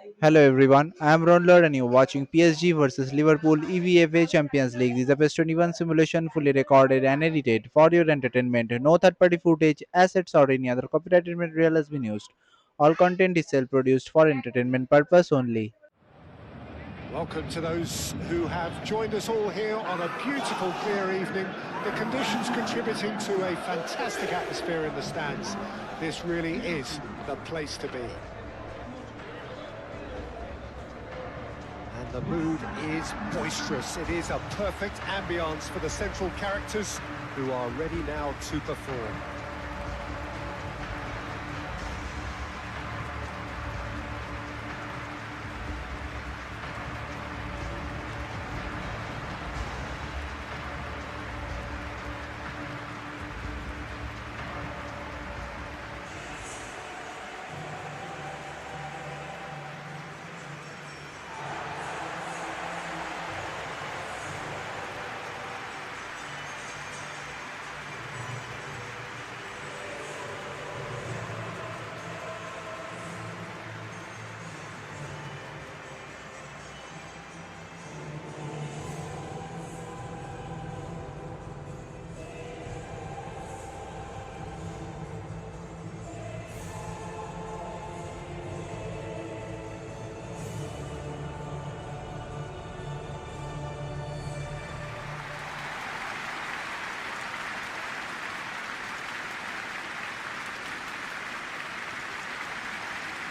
Hello everyone, I am Ron Lord and you're watching PSG versus Liverpool EVFA Champions League. This is a PES 21 simulation fully recorded and edited for your entertainment. No third party footage, assets, or any other copyrighted material has been used. All content is self produced for entertainment purpose only. Welcome to those who have joined us all here on a beautiful clear evening. The conditions contributing to a fantastic atmosphere in the stands. This really is the place to be. And the mood is boisterous. It is a perfect ambience for the central characters who are ready now to perform.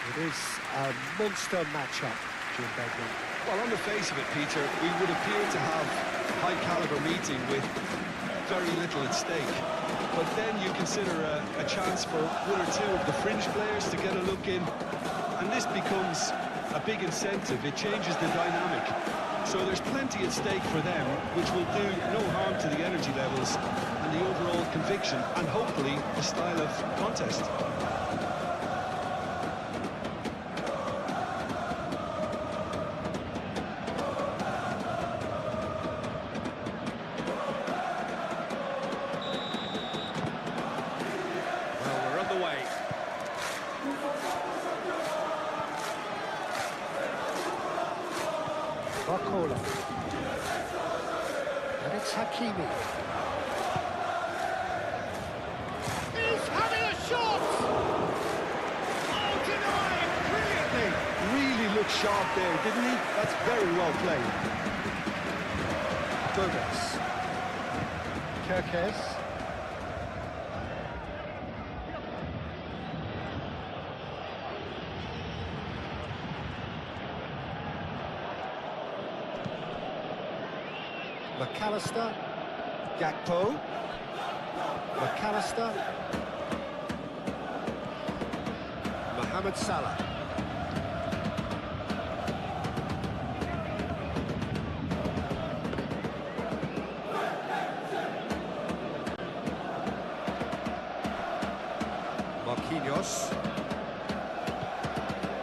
It is a monster matchup, Jim Beglin. Well, on the face of it, Peter, we would appear to have a high-caliber meeting with very little at stake. But then you consider a chance for one or two of the fringe players to get a look in, and this becomes a big incentive. It changes the dynamic. So there's plenty at stake for them, which will do no harm to the energy levels and the overall conviction, and hopefully the style of contest. Barcola. And it's Hakimi. He's having a shot! Oh, denied brilliantly! Really looked sharp there, didn't he? That's very well played. Gomez. Kirkes. McAllister, Gakpo, McAllister, Mohamed Salah. Marquinhos,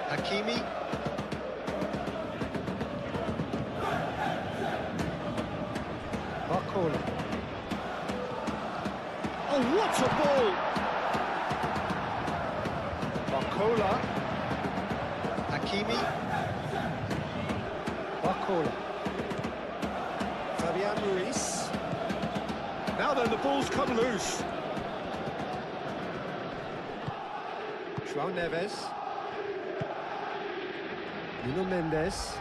Hakimi. Barcola. Oh, what a ball! Barcola. Hakimi. Barcola. Fabian Ruiz. Now then, the ball's come loose. João Neves. Nuno Mendes.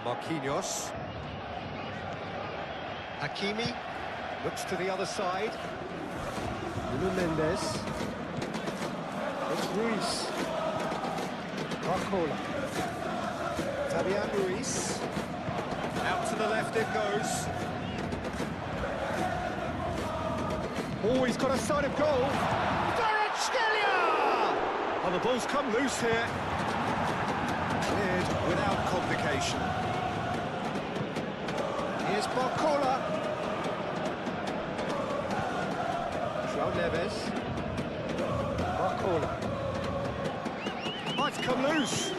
Marquinhos. Hakimi looks to the other side. Nuno Mendes. It's Ruiz. Barcola. Fabian Ruiz. Out to the left it goes. Oh, he's got a side of goal. Oh, the ball's come loose here. Cleared without complication. Here's Barcola. João Neves. Barcola. Oh, it's come loose.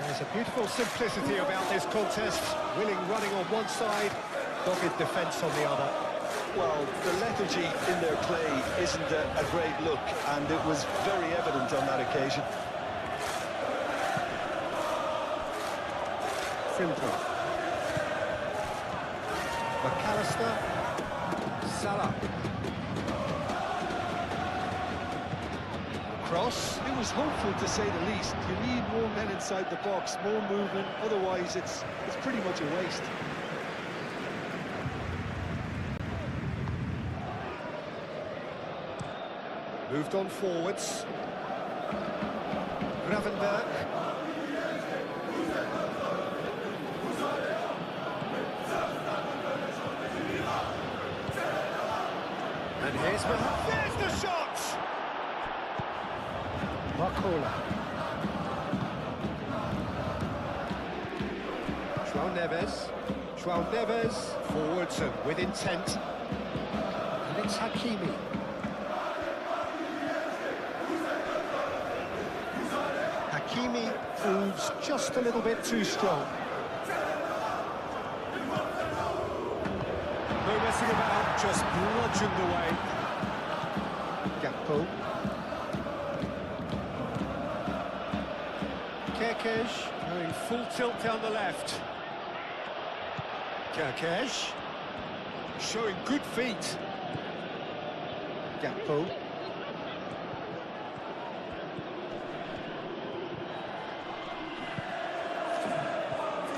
There's a beautiful simplicity about this contest. Willing running on one side, dogged defence on the other. Well, the lethargy in their play isn't a great look, and it was very evident on that occasion. Filter. McAllister. Salah. Cross. It was hopeful, to say the least. You need more men inside the box, more movement, otherwise it's pretty much a waste. Moved on forwards. Gravenberg. And here's there's the shot! Marcola. João Neves. João Neves. Forwards and with intent. And it's Hakimi. Hakimi proves just a little bit too strong. No messing about, just bludgeoned away. Gakpo. Kerkez going full tilt down the left. Kerkez showing good feet. Gakpo.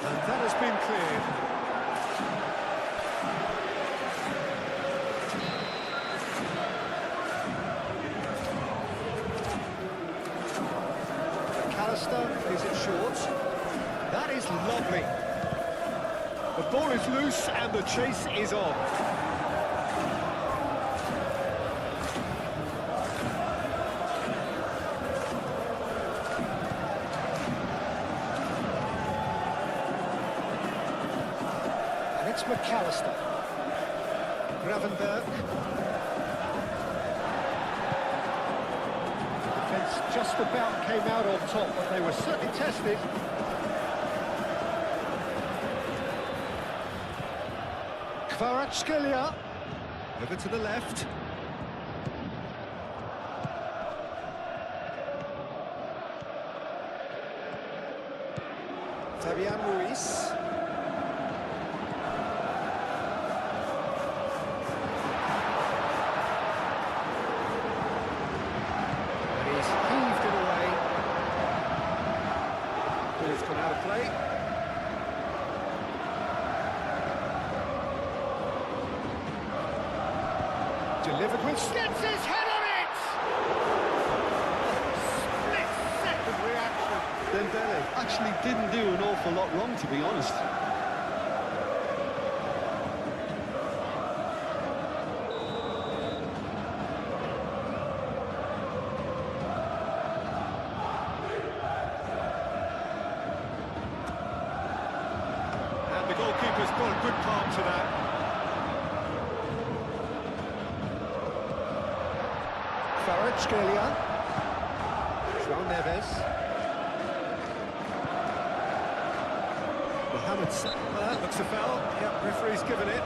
And that has been cleared. McAllister, is it short? That is lovely. The ball is loose and the chase is on. It's McAllister. Gravenberg. The defence just about came out on top, but they were certainly tested. Kvaratskhelia. Over to the left. Fabian Ruiz. Out of play. Delivered with gets his head on it! Split-second reaction. Dembele actually didn't do an awful lot wrong, to be honest. The goalkeeper's got a good palm to that. Kvaratskhelia. João Neves. Mohamed Salah. Looks a foul. Yep, referee's given it.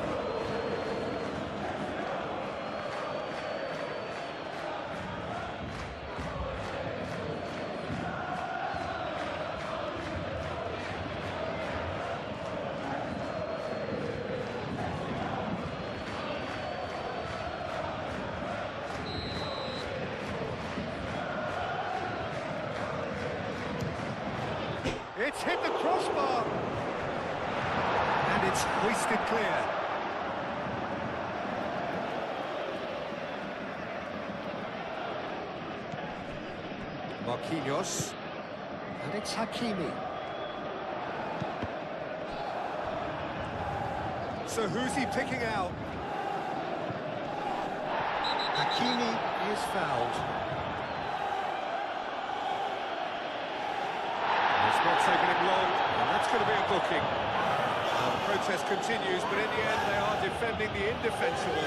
It's hit the crossbar. And it's hoisted clear. Marquinhos. And it's Hakimi. So who's he picking out? Hakimi is fouled. Not taking him long, and that's going to be a booking. The protest continues, but in the end they are defending the indefensible.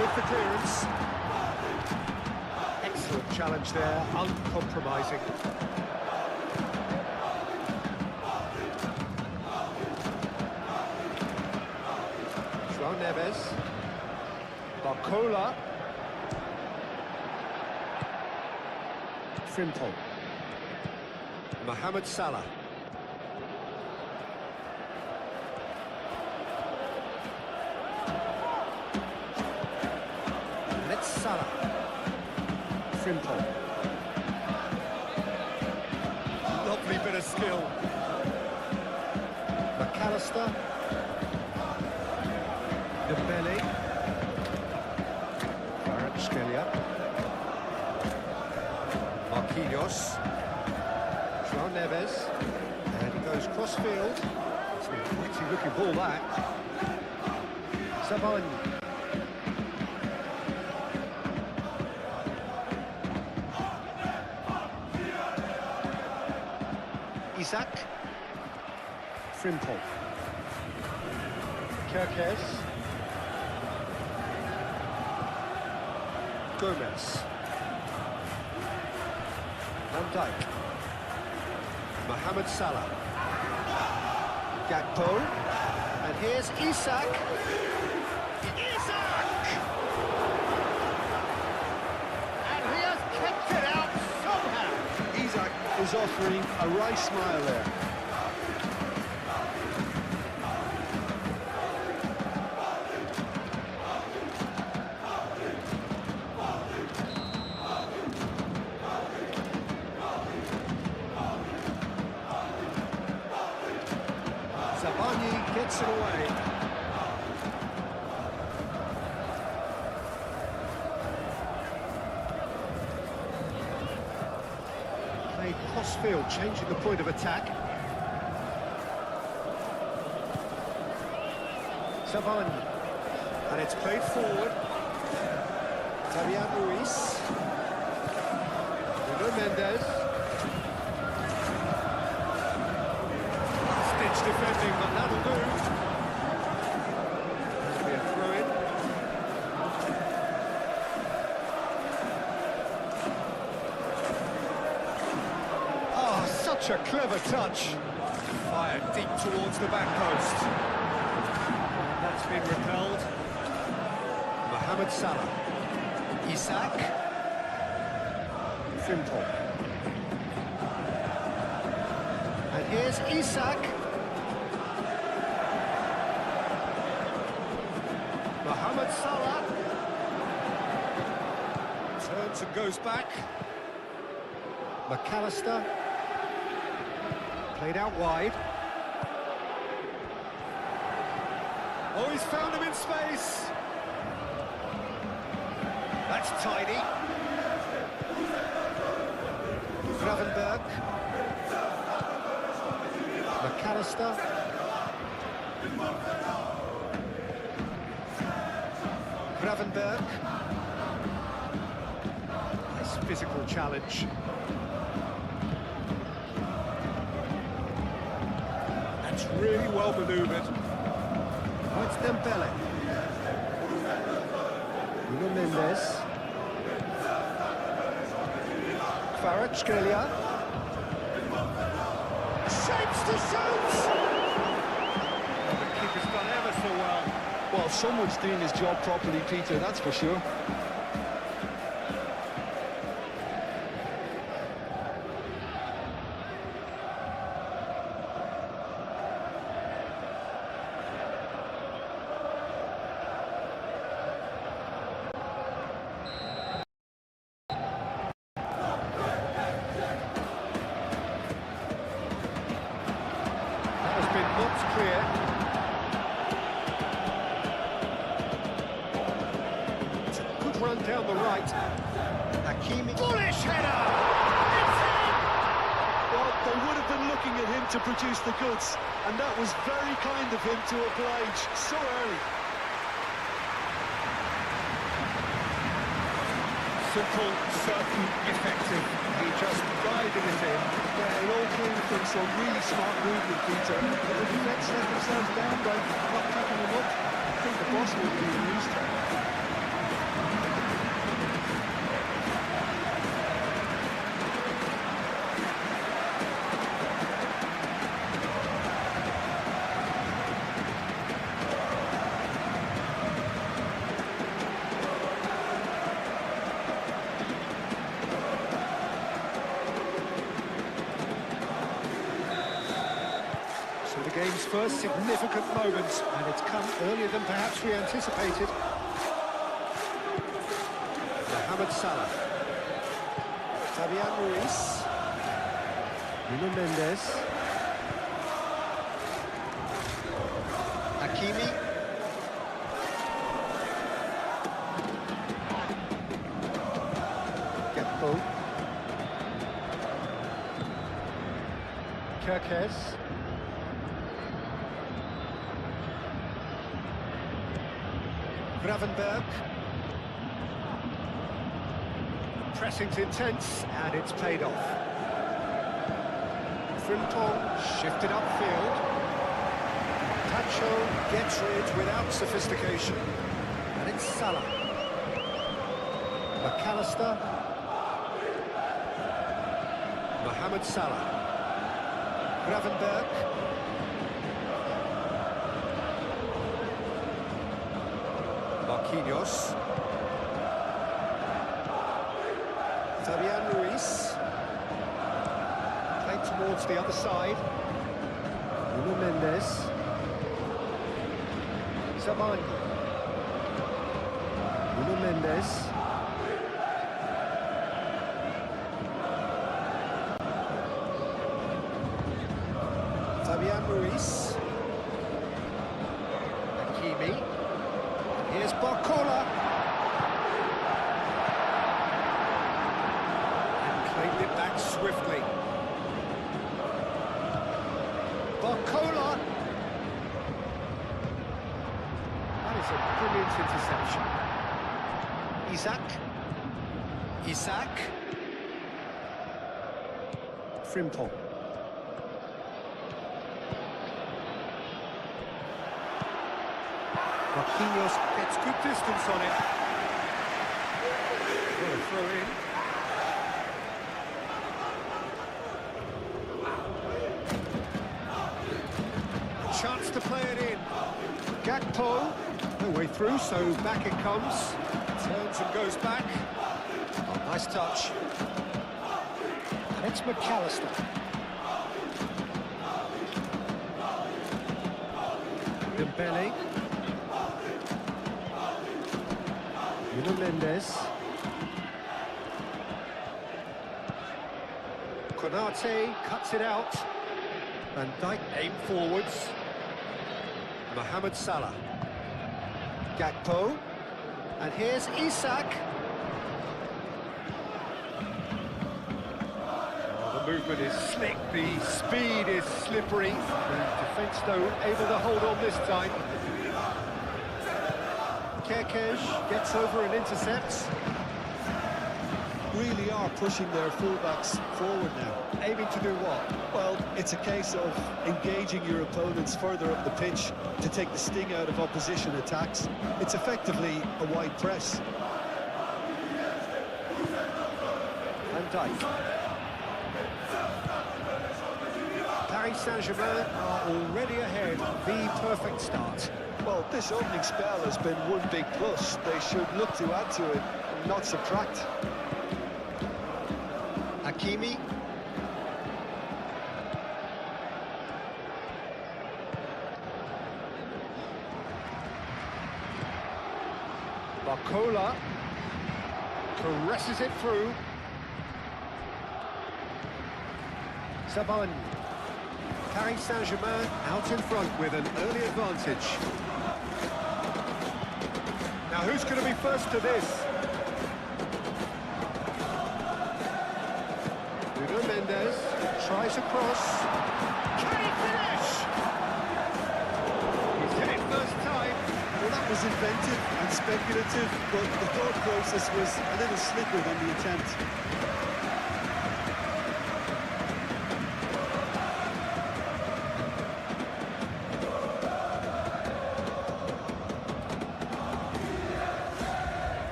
with the clearance. Excellent challenge there, uncompromising. João Neves. Barcola. Frimpong. Mohamed Salah. Let's Salah. Frimpong. Lovely bit of skill. McAllister. Dembele. Kvaratskhelia. Marquinhos. João Neves. And he goes cross-field. It's a pretty-looking ball, that. Savani. Isaac. Frimpong. Kerkez. Gomez. Van Dijk. Mohamed Salah. Gakpo. And here's Isak. Isak! And he has kept it out somehow. Isaac is offering a wry smile there. Savani gets it away. Played cross-field, changing the point of attack. Savani. And it's played forward. Fabian Ruiz. Nuno Mendes. Stitch defending, but that'll do. There'll be a throw-in. Oh, such a clever touch. Fired deep towards the back post. And that's been repelled. Mohamed Salah. Isak. Frimpong. And here's Isak. Mohamed Salah. Turns and goes back. McAllister. Played out wide. Oh, he's found him in space. That's tidy. Gravenberg. McAllister. Gravenberg. Nice physical challenge. That's really well manoeuvred. Oh, it's Dembele. Nuno Mendes. Kvaratskhelia. Shapes to shoot! The keeper's done ever so well. Well, someone's doing his job properly, Peter, that's for sure. Not clear. It's a good run down the right. Hakimi. Bullish header! It's in! Well, they would have been looking at him to produce the goods, and that was very kind of him to oblige so early. Simple, certain, effective. He just guided it in. Yeah, it all came from some really smart movement, Peter. But the defence let themselves down by not picking him up. I think the boss will be amused. His first significant moment, and it's come earlier than perhaps we anticipated. Mohamed Salah. Fabian Ruiz. Nuno Mendes. Hakimi. Gakpo. Kirkes. Gravenberg. Pressing's intense, and it's paid off. Frimpong shifted upfield. Tacho gets rid without sophistication. And it's Salah. McAllister. Mohamed Salah. Gravenberg. Marquinhos. Fabian Ruiz. Played towards the other side. Nuno Mendes. Germain. Nuno Mendes. Fabian Ruiz. Hakimi. Here's Barcola. Played it back swiftly. Barcola. That is a brilliant interception. Isak. Frimpong. Marquinhos gets good distance on it. What a throw in. Chance to play it in. Gakpo, no way through, so back it comes. Turns and goes back. Oh, nice touch. And it's McAllister. Dembele. Nuno Mendes. Konate cuts it out. Van Dijk aim forwards. Mohamed Salah. Gakpo. And here's Isak. Oh, the movement is slick, the speed is slippery. The defence, though, able to hold on this time. Kirkes gets over and intercepts. Really are pushing their fullbacks forward now. Aiming to do what? Well, it's a case of engaging your opponents further up the pitch to take the sting out of opposition attacks. It's effectively a wide press. Van Dijk. Paris Saint-Germain are already ahead. The perfect start. Well, this opening spell has been one big plus. They should look to add to it, not subtract. Hakimi. Barcola caresses it through. Saban. Paris Saint-Germain out in front with an early advantage. Now who's going to be first to this? Nuno Mendes tries a cross. Can he finish? He's hit it first time. Well, that was inventive and speculative, but the thought process was a little slicker than the attempt.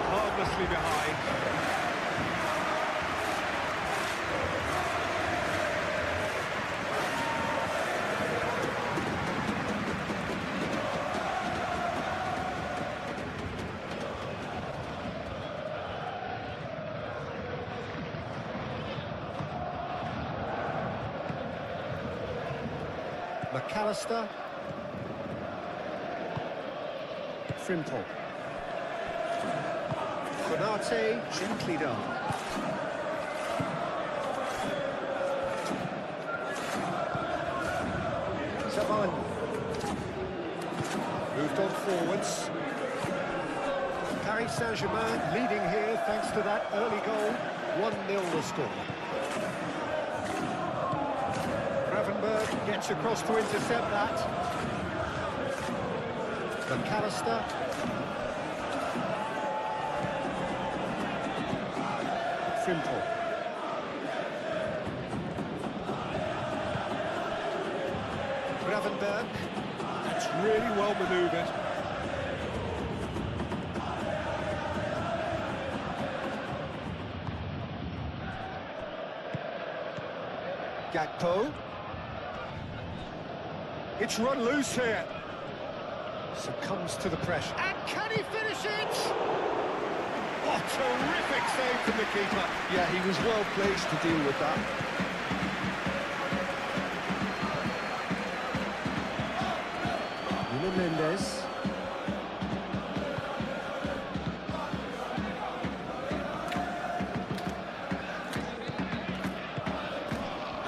Harmlessly behind. McAllister. Frimpong. Konate, gently done. Savan. Moved on forwards. Paris Saint-Germain leading here thanks to that early goal. 1-0 the score. Gravenberg gets across to intercept that. McAllister. Frimpong. Gravenberg. That's really well manoeuvred. Gakpo. It's run loose here. Succumbs to the pressure. And can he finish it? Oh, terrific save from the keeper. Yeah, he was well placed to deal with that. Nuno Mendes.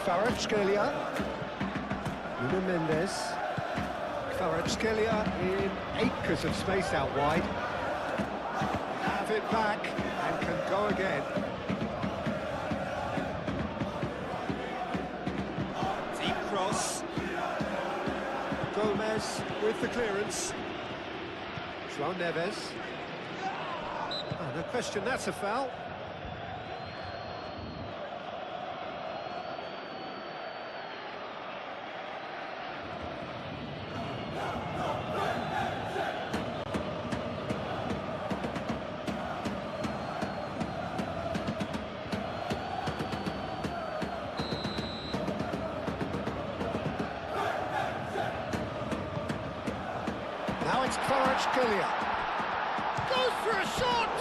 Kvaratskhelia. Nuno Mendes. Kvaratskhelia in acres of space out wide. Have it back and can go again. Deep cross. Gomez with the clearance. João Neves. Oh, no question, that's a foul. Now it's Kvaratskhelia. Goes for a shot!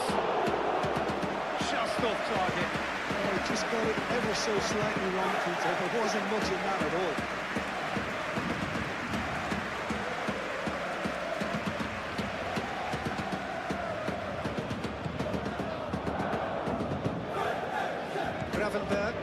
Just off target. Oh, just got it ever so slightly wrong, Peter. There wasn't much in that at all. Gravenberg.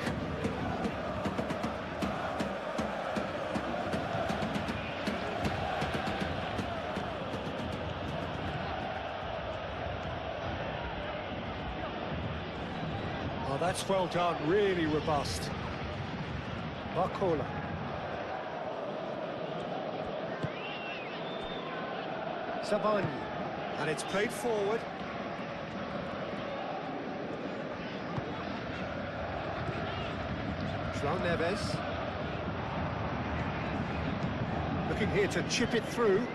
Oh, that's well done, really robust. Barcola. Sabani. And it's played forward. João Neves. Looking here to chip it through.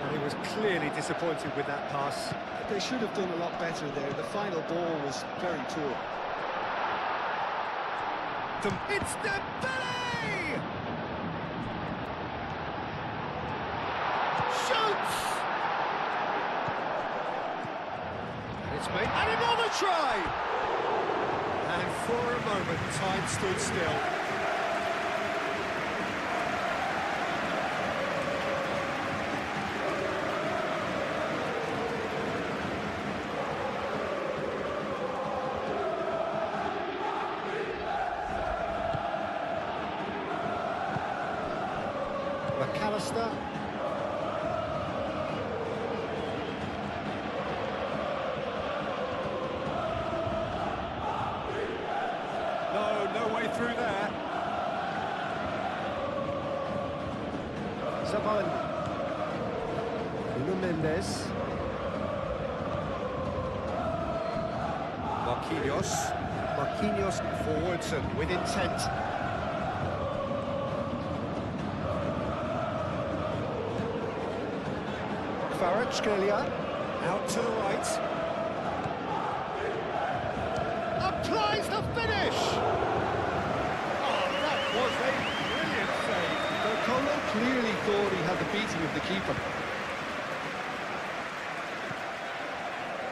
And he was clearly disappointed with that pass. They should have done a lot better there. The final ball was very poor. It's Dembele! Shoots! And it's made, and another try! And for a moment, time stood still. McAllister. No way through there. Savan. Nuno Mendes. Marquinhos forwards and with intent. Kvaratskhelia out to the right. Applies the finish! Oh, that was a brilliant save. Barcola clearly thought he had the beating of the keeper.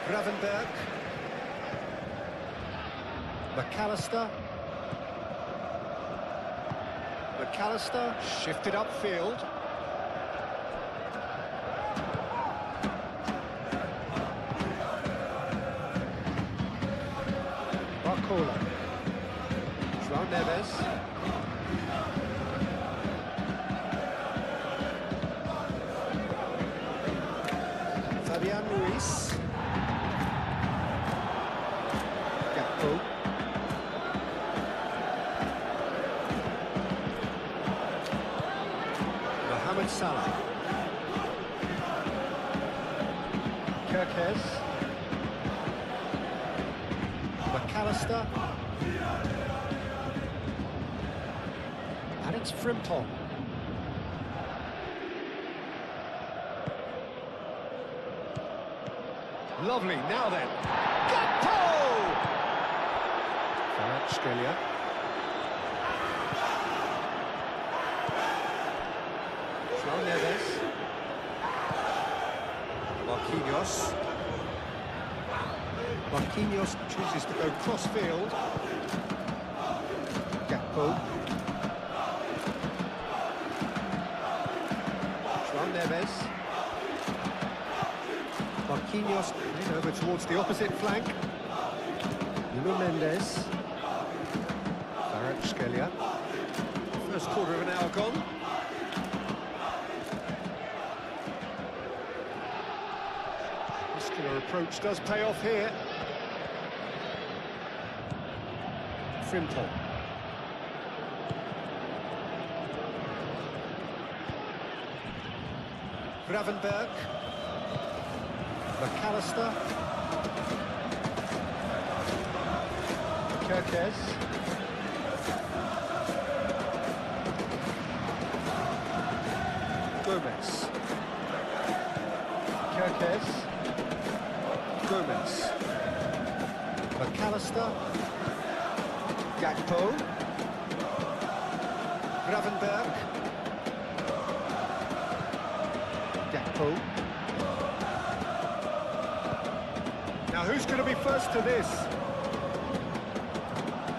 Gravenberg. McAllister. McAllister shifted upfield. Barcola. João Neves. Fabian Ruiz. Gakpo. Mohamed Salah. Kirkes. McAllister. And it's Frimpong. Lovely, now then. Gakpo! Scalia. João Neves. Marquinhos. Marquinhos chooses to go cross-field. Gakpo. João Neves. Marquinhos in over towards the opposite flank. Nuno Mendes. Scalia. First quarter of an hour gone. Muscular approach does pay off here. Frimpong. Gravenberg. McAllister. Kirkes. Gomez. Kirkes. Gomez. McAllister. Gakpo. Gravenberg. Gakpo. Now who's going to be first to this?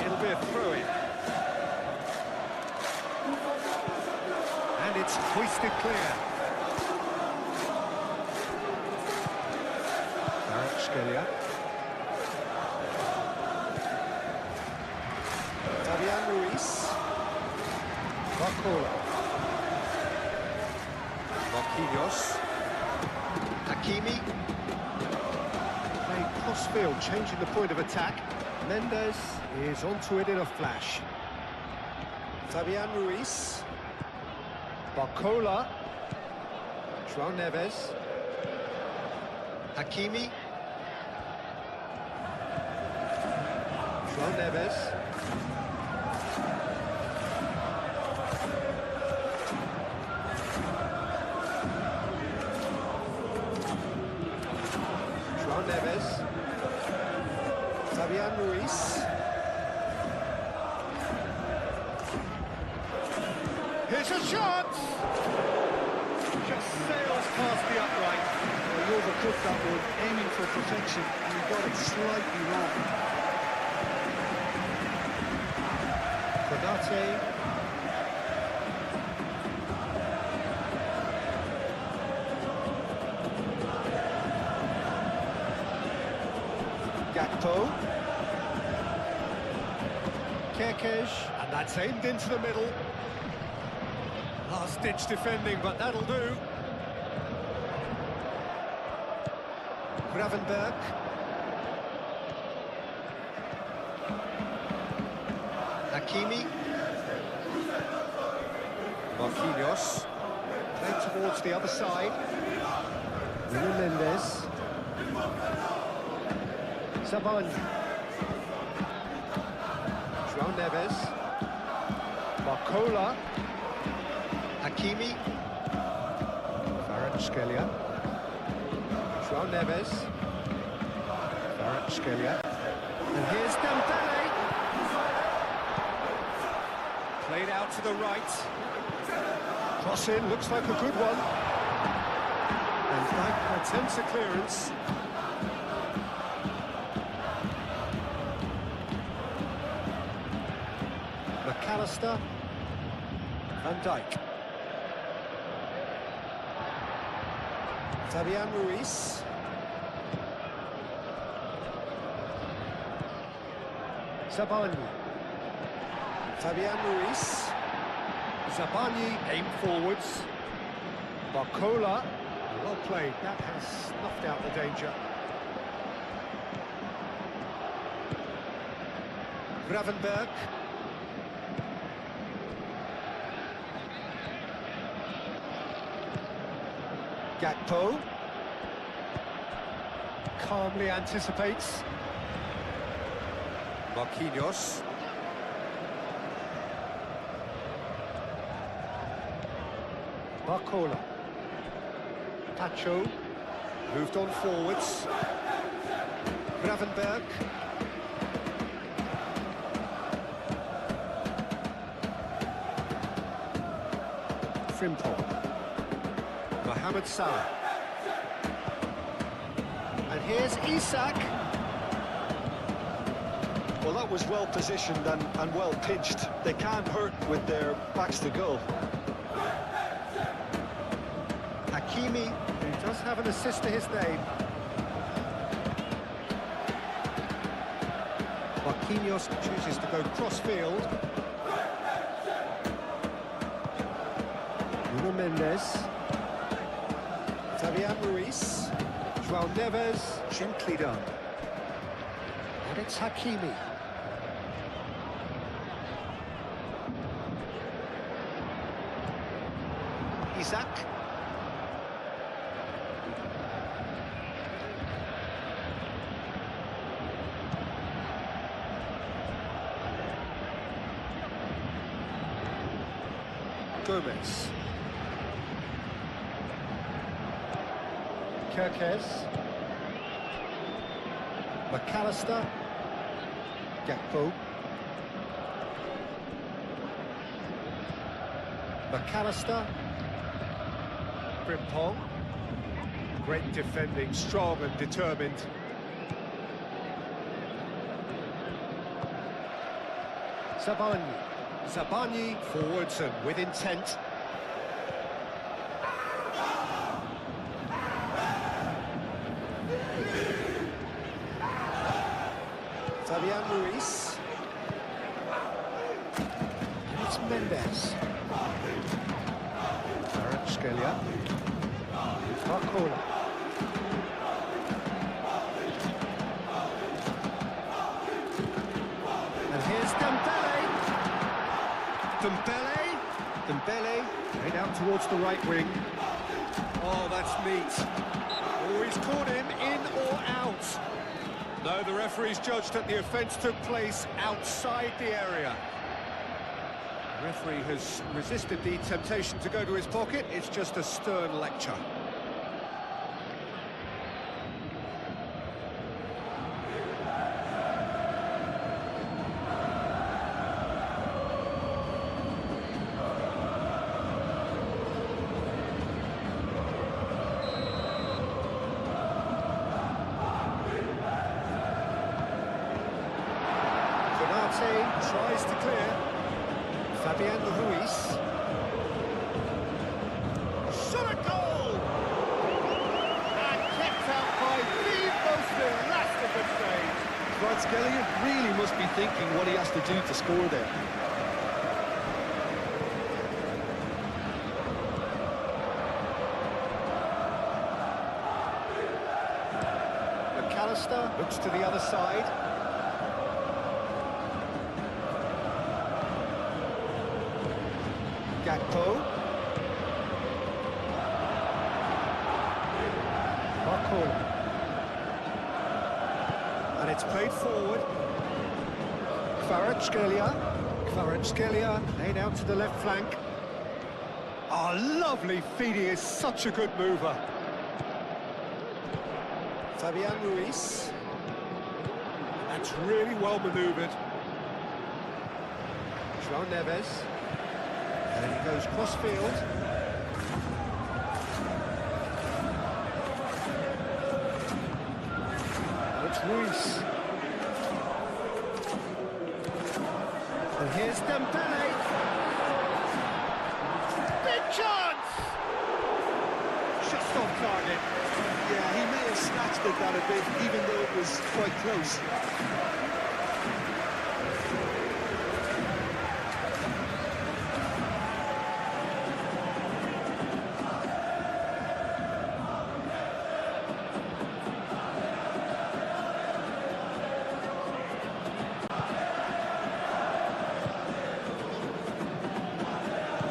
It'll be a throw-in. And it's hoisted clear. Scalia. Fabian Ruiz. Barcola. Marquinhos. Hakimi. Playing cross-field, changing the point of attack. Mendes is onto it in a flash. Fabian Ruiz. Barcola. João Neves. Hakimi. João Neves. João Neves. Fabian Ruiz. Here's a shot! Just sails past the upright. Well, he overcooked that one, aiming for perfection, and he got it slightly wrong. Konate. Gakpo. Kirkes. And that's aimed into the middle. Last-ditch defending, but that'll do. Gravenberg. Hakimi. Marquinhos. Played towards the other side. Nuno Mendes. Saban. João Neves. Barcola. Hakimi. Scalia. João Neves. Scalia. And here's Dembele. Played out to the right. Cross in, looks like a good one. And Dyke attempts a clearance. McAllister. Van Dijk. Fabian Ruiz. Zabani. Fabian Ruiz. Zabani aimed forwards. Barcola. Well played. That has snuffed out the danger. Gravenberg. Gakpo. Calmly anticipates. Marquinhos. Barcola. Pacho. Moved on forwards. Gravenberg. Frimpong. Mohamed Salah. And here's Isak. Well, that was well positioned and well pitched. They can't hurt with their backs to goal. Hakimi, who does have an assist to his name. Marquinhos chooses to go cross-field. Nuno Mendes. Fabian Ruiz. João Neves, gently done. And it's Hakimi. Isak. Gomez. Kerkez. McAllister. Gakpo. McAllister. Frimpong. Great defending, strong and determined. Zabani. Zabani forwards and with intent. Fabian Ruiz. And it's Mendes. Kvaratskhelia. Barcola. And here's Dembele. Dembele, made out towards the right wing. Oh, that's neat. Oh, he's caught him in or out. No, the referee's judged that the offence took place outside the area. The referee has resisted the temptation to go to his pocket. It's just a stern lecture. Tries to clear. Fabian Ruiz. Shot a goal! And kept out by the most elastic stage. Kvaratskhelia really must be thinking what he has to do to score there. McAllister looks to the other side. Gakpo. Barcola. And it's played forward. Kvaratskhelia laid out to the left flank. Oh, lovely feed, he is such a good mover. Fabian Ruiz. That's really well manoeuvred. João Neves. And he goes cross-field. It's Ruiz. And here's Dembele. scratched at that a bit, even though it was quite close.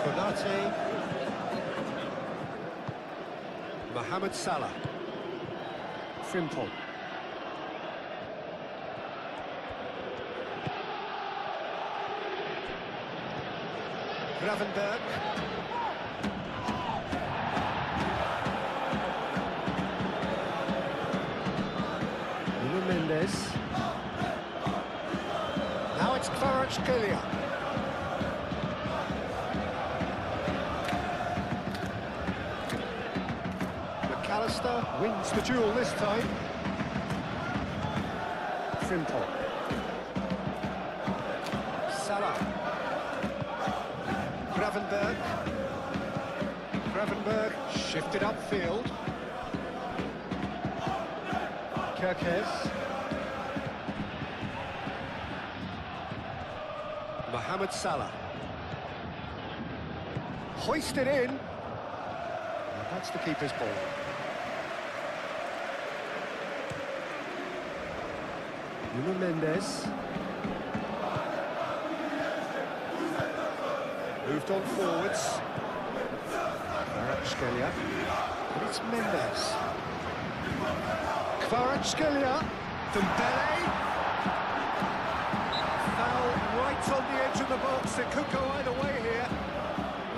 Konate. Mohamed Salah. Frimpong. Gravenberg. Nuno Mendes. Now it's Kvaratskhelia. McAllister wins the duel this time. Frimpong. Salah. Gravenberg. Gravenberg shifted upfield. Kerkez. Mohamed Salah. Hoisted in. And that's the keeper's ball. Nuno Mendes. Moved on forwards. Kvaratskhelia. And it's Mendes. Kvaratskhelia. Dembele. Foul right on the edge of the box. It could go either way here.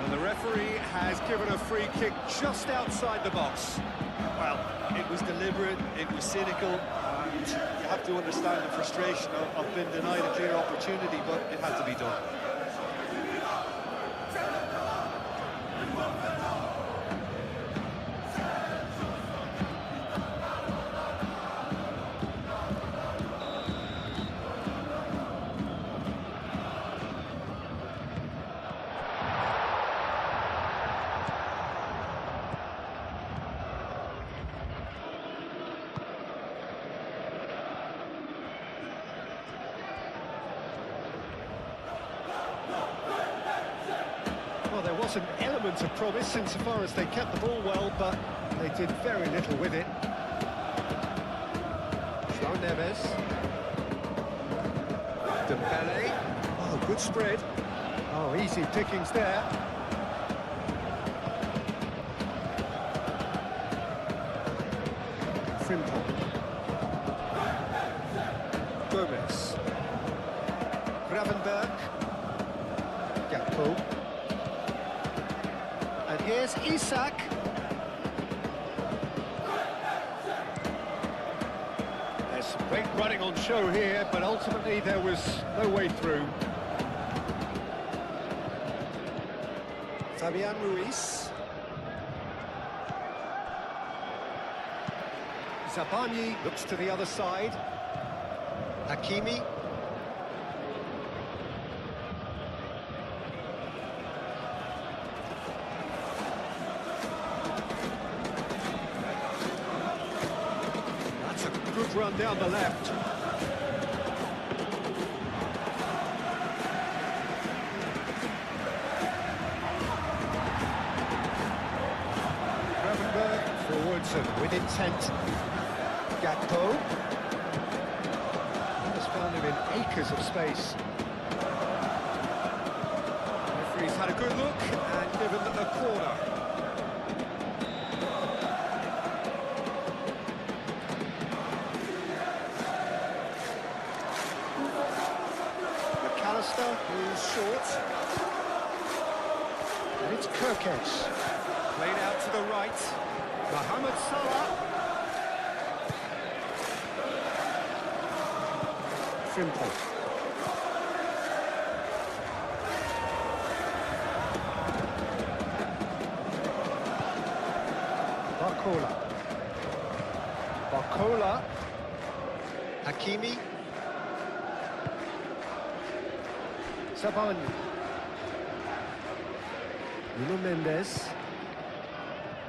And the referee has given a free kick just outside the box. Well, it was deliberate, it was cynical, and you have to understand the frustration of being denied a clear opportunity, but it had to be done. Well, there was an element of promise insofar as they kept the ball well, but they did very little with it. João Neves. Dembele. Oh, good spread. Oh, easy pickings there. Frimpong. Gomez. Gravenberg. Gakpo. And here's Isak. There's some great running on show here, but ultimately there was no way through. Fabian Ruiz. Zabani looks to the other side. Hakimi. Good run down the left. Gravenberg forwards and with intent. Gakpo. Has found him in acres of space. Referee's had a good look and given a corner. Who's short. And it's Kerkez. Played out to the right. Mohamed Salah. Frimpong. Barcola. Hakimi. Zabani. Nuno Mendes.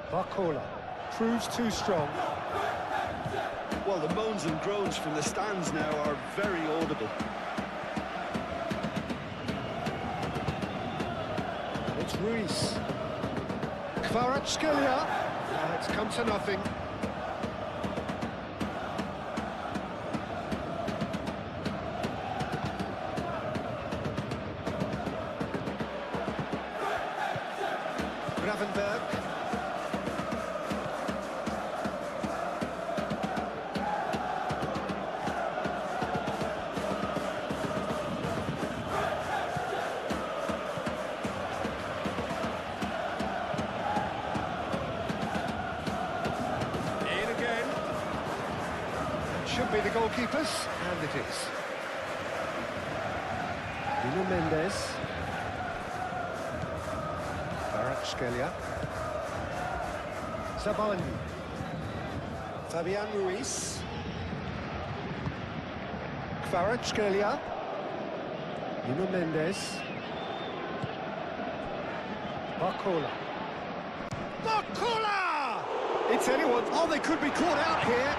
Barcola. Proves too strong. Well, the moans and groans from the stands now are very audible. It's Ruiz. Kvaratskhelia. It's come to nothing. Gravenberg. In again. Should be the goalkeepers, and it is. Nuno Mendes. Kvaratskhelia. Zabani. Fabian Ruiz. Kvaratskhelia. Nuno Mendes. Barcola. Barcola! It's anyone. Oh, they could be caught out here.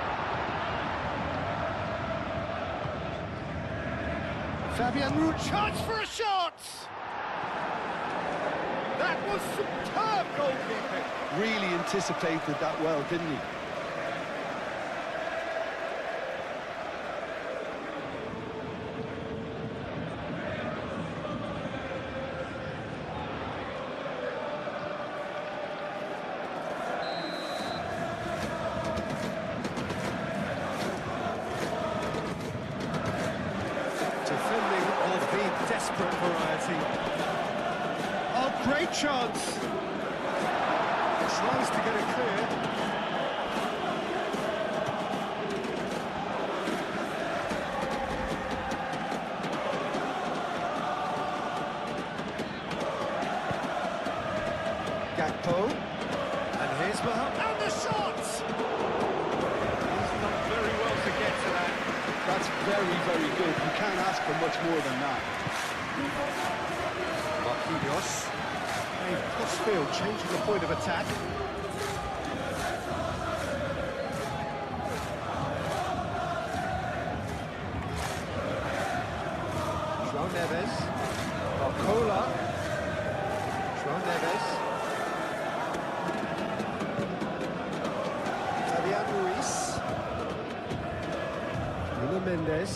Fabian Ruiz. Chance for a shot! That was superb goalkeeping. Really anticipated that well, didn't he? Defending of the desperate variety. Oh, great chance! It's nice to get it clear. Gakpo. And here's Mohamed. And the shot! He's done very well to get to that. That's very, very good. You can't ask for much more than that. Marquinhos. A crossfield, changing the point of attack. João Neves. Barcola. João Neves. Fabian Ruiz. Nuno Mendes.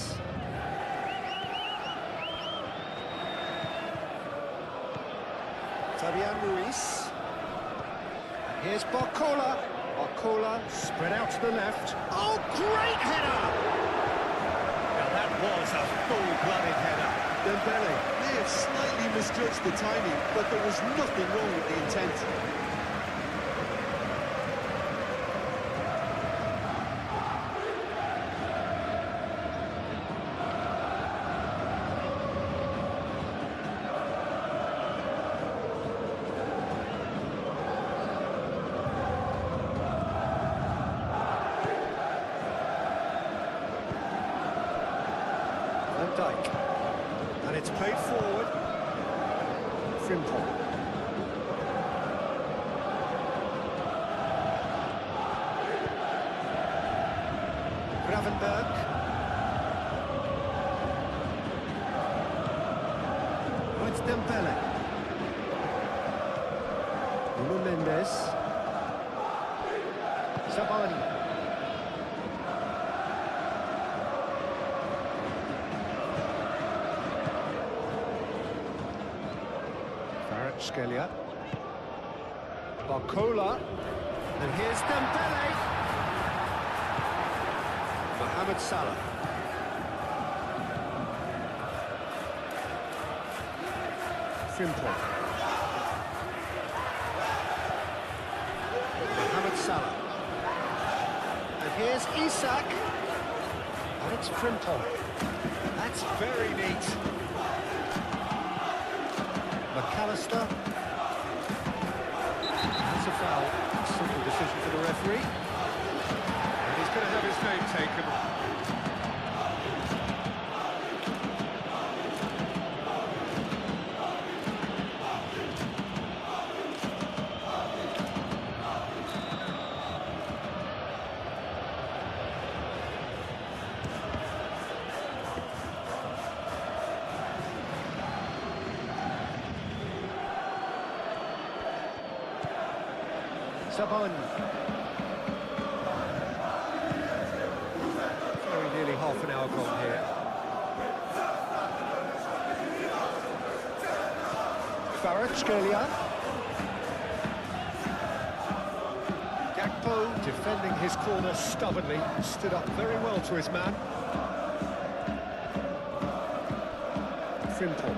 Fabian Ruiz. And here's Barcola. Barcola spread out to the left. Oh, great header! Now that was a full-blooded header. Dembele may have slightly misjudged the timing, but there was nothing wrong with the intent. Van Dijk. And it's played forward. Frimpong. Gravenberg. Oh, it's Dembele. Nuno Mendes. Zabani. Kvaratskhelia. Barcola. And here's Dembele. Mohamed Salah. Frimpong. Mohamed Salah. And here's Isak. And it's Frimpong. That's very neat. McAllister. That's a foul. Simple decision for the referee. And he's going to have his name taken. Saban. Very nearly half an hour gone here. Kvaratskhelia. Gakpo defending his corner stubbornly, stood up very well to his man. Frimpong.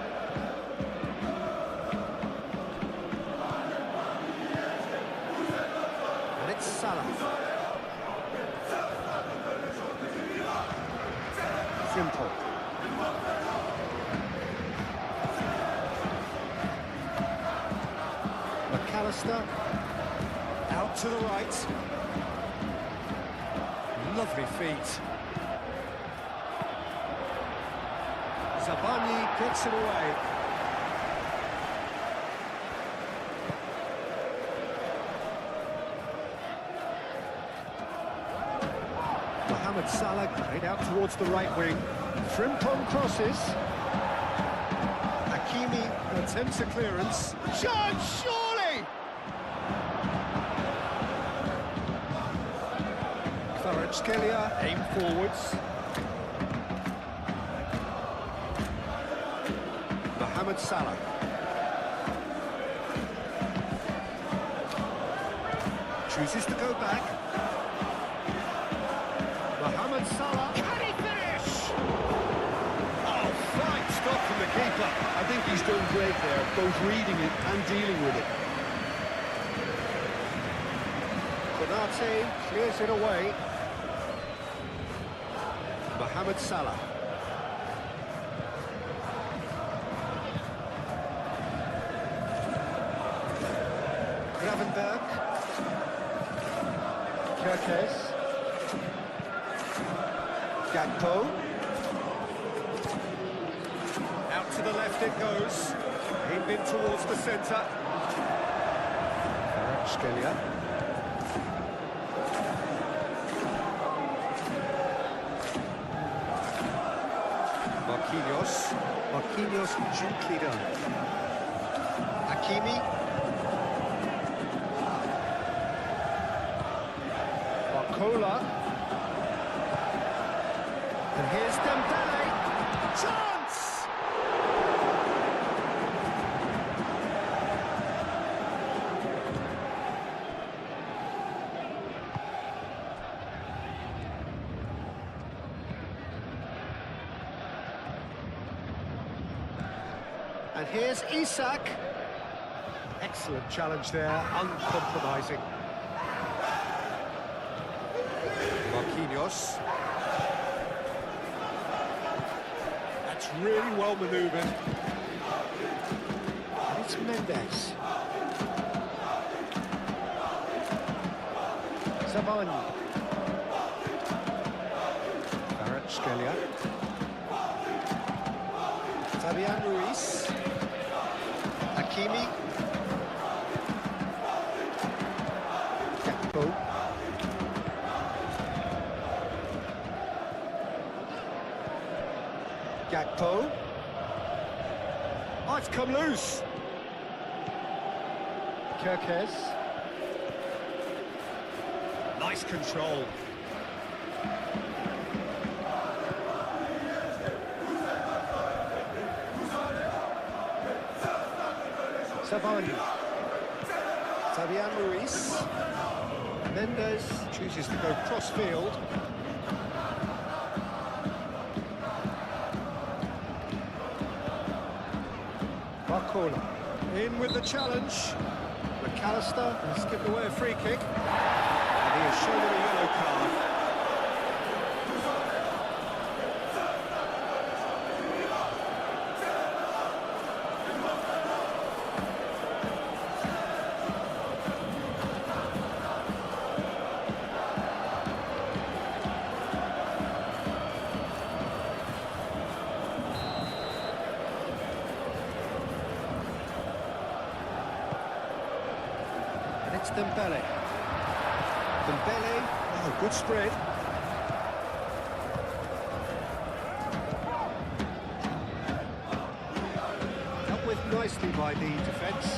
And it's Salah. Frimpong. McAllister. Out to the right. Lovely feet. Zabani gets it away. Mohamed Salah played out towards the right wing. Frimpong crosses. Hakimi attempts a clearance. Chance, surely! Kvaratskhelia aim forwards. Mohamed Salah. Chooses to go back. Mohamed Salah. Can he finish? Oh, fine stop from the keeper. I think he's done great there, both reading it and dealing with it. Konate clears it away. Mohamed Salah. Gravenberg. Kerkez. Gakpo. Out to the left it goes. Aimed in towards the centre. Kvaratskhelia. Marquinhos gently done. Hakimi. Barcola. And here's Dembele. Chance! And here's Isak. Excellent challenge there, uncompromising. Marquinhos. That's really well manoeuvred. And it's Mendes. Zabani. Kvaratskhelia. Fabian Ruiz. Hakimi. Gakpo. Gakpo. Oh, it's come loose. Kerkez. Nice control. Savani. Fabian Ruiz. Mendes chooses to go cross-field. Barcola. In with the challenge. McAllister has given away a free kick. And he has shown him a yellow card. It's Dembele. Dembele, oh, good spread. Dealt with nicely by the defence.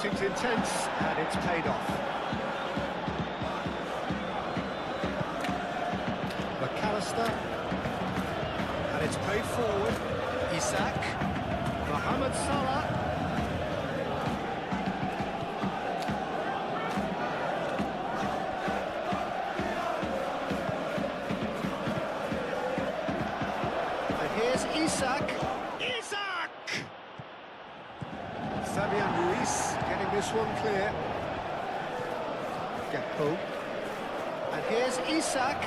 seems intense, and it's paid off. McAllister, and it's played forward. Isak, Mohamed Salah. And here's Isak. Fabian Ruiz getting this one clear. Gakpo. And here's Isak.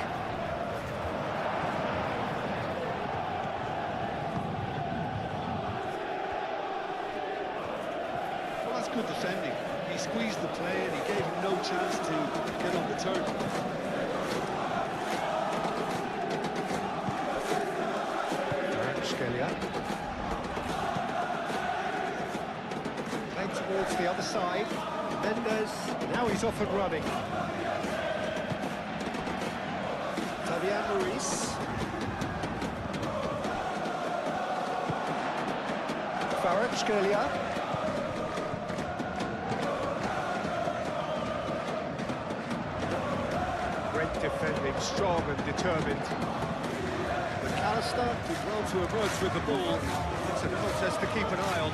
Well, that's good defending. He squeezed the play and he gave him no chance to get on the turn. Scalia. Played towards the other side. Mendes. Now he's off and running. Fabian Ruiz. Scalia. Great defending, strong and determined. McAllister did well to emerge with the ball. It's a contest to keep an eye on.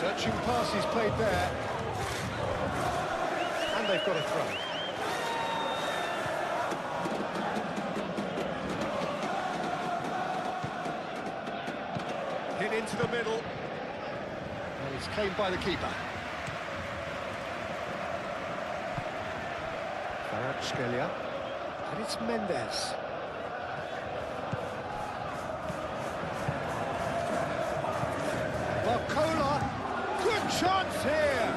Searching passes played there. And they've got a throw. Hit into the middle. And it's claimed by the keeper. Scalia. And it's Mendes. Barcola. Good chance here.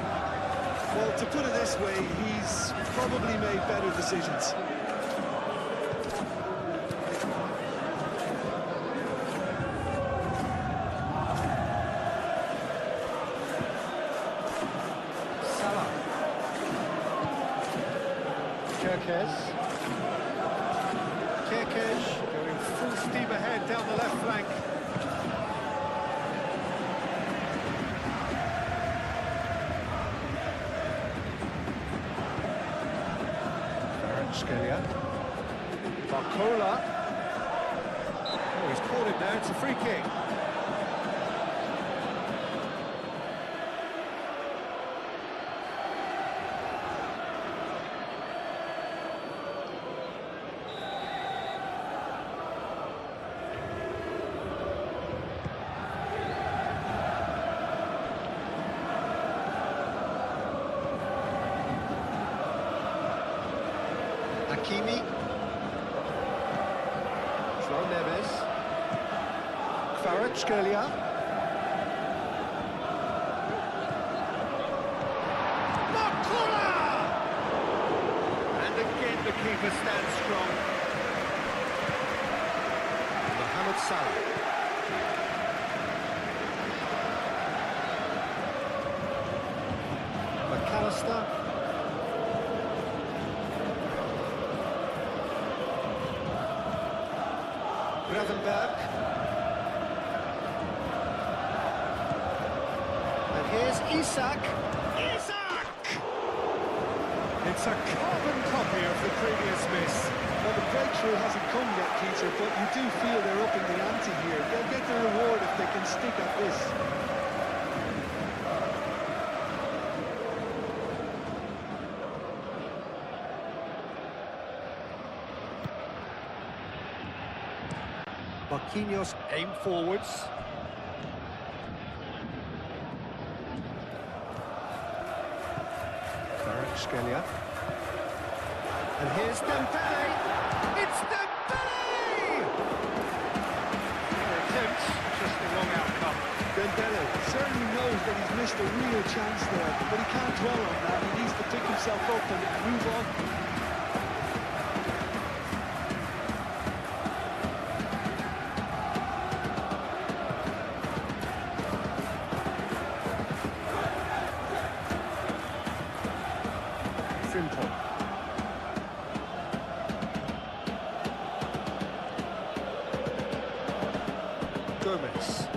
Well, to put it this way, he's probably made better decisions. Salah. Kerkez going full steam ahead down the left flank. Scalia. Barcola. Oh, he's caught it now, it's a free kick. Hakimi. João Neves. Scalia. Barcola! And again the keeper stands strong. Mohamed Salah. McAllister. Gravenberg. And here's Isak. It's a carbon copy of the previous miss. Well, the breakthrough hasn't come yet, Peter, but you do feel they're upping the ante here. They'll get the reward if they can stick at this. Marquinhos aim forwards. Scalia. And here's Dembele. It's Dembele! Attempt, just the wrong outcome. Dembele certainly knows that he's missed a real chance there, but he can't dwell on that. He needs to pick himself up and move on. Gomez.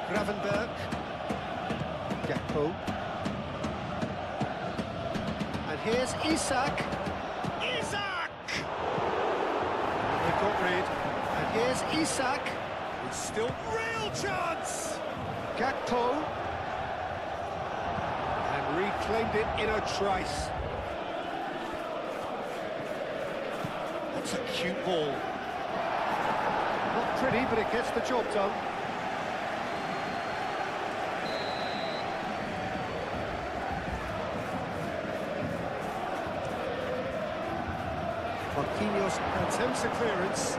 Gravenberg. Gakpo. And here's Isak. Isak! They've got rid. And here's Isak. It's still real chance! Gakpo. And reclaimed it in a trice. That's a cute ball. Not pretty, but it gets the job done. Marquinhos attempts a clearance.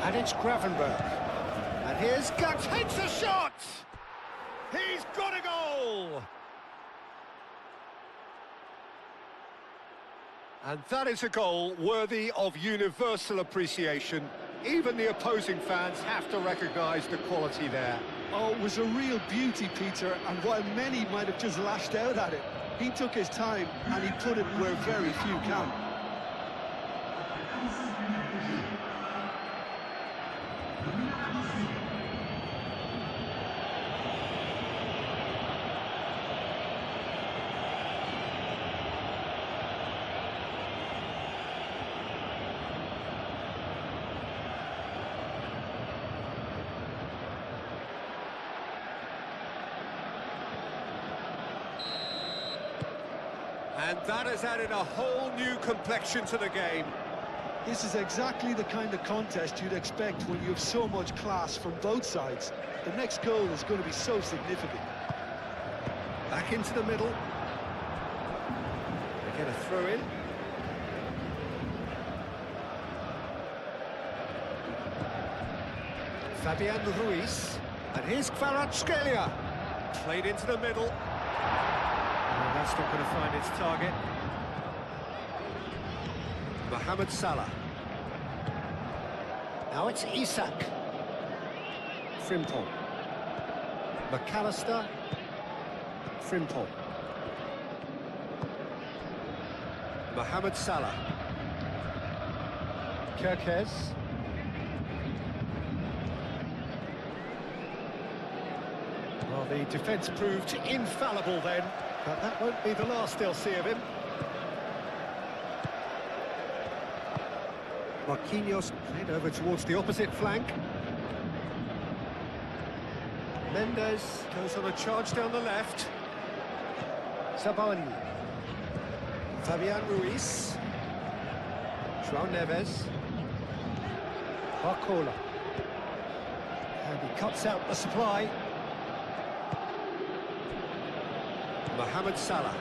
And it's Gravenberg. And here's Gakpo. Takes a shot! He's got a goal! And that is a goal worthy of universal appreciation. Even the opposing fans have to recognise the quality there. Oh, it was a real beauty, Peter, and while many might have just lashed out at it, he took his time and he put it where very few can. And that has added a whole new complexion to the game. This is exactly the kind of contest you'd expect when you have so much class from both sides. The next goal is going to be so significant. Back into the middle. They get a throw in. Fabian Ruiz. And here's Kvaratskhelia. Played into the middle. Oh, that's not going to find its target. Mohamed Salah. Now it's Isak. Frimpong. McAllister. Frimpong. Mohamed Salah. Kirkez. Well, the defence proved infallible then, but that won't be the last they'll see of him. Marquinhos played over towards the opposite flank. Mendes goes on a charge down the left. Sabani. Fabian Ruiz. João Neves. Barcola. And he cuts out the supply. Mohamed Salah.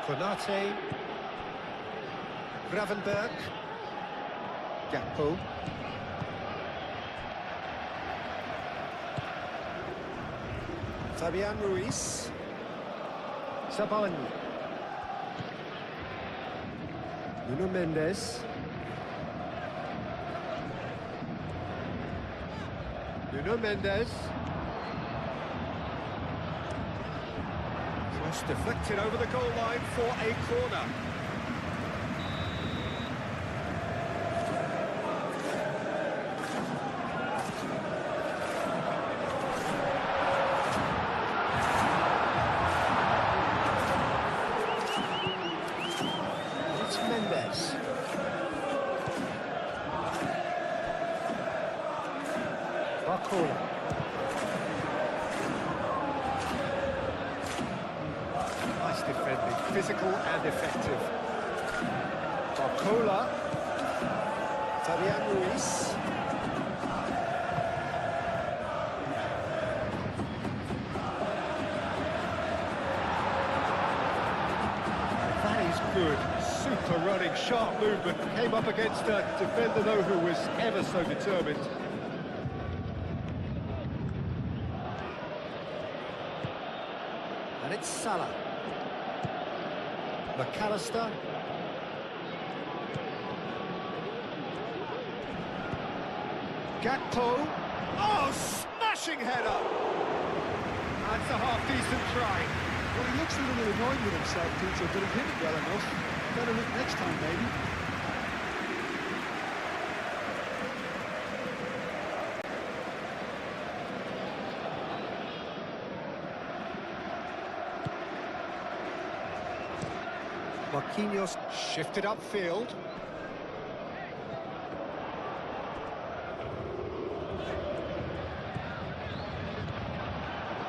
Konate. Gravenberg. Gakpo. Fabian Ruiz. Sabani. Nuno Mendes. Nuno Mendes. Cross deflected over the goal line for a corner. It's Mendes. Barcola. Nice defending, physical and effective. Barcola. Fabian Ruiz. That is good. Super running, sharp movement. Came up against a defender, though, who was ever so determined. And it's Salah. McAllister. Gakpo. Oh, smashing header! That's a half-decent try. Well, he looks a little annoyed with himself, Peter, but he hit it well enough. Better look next time, maybe. Marquinhos Shifted upfield.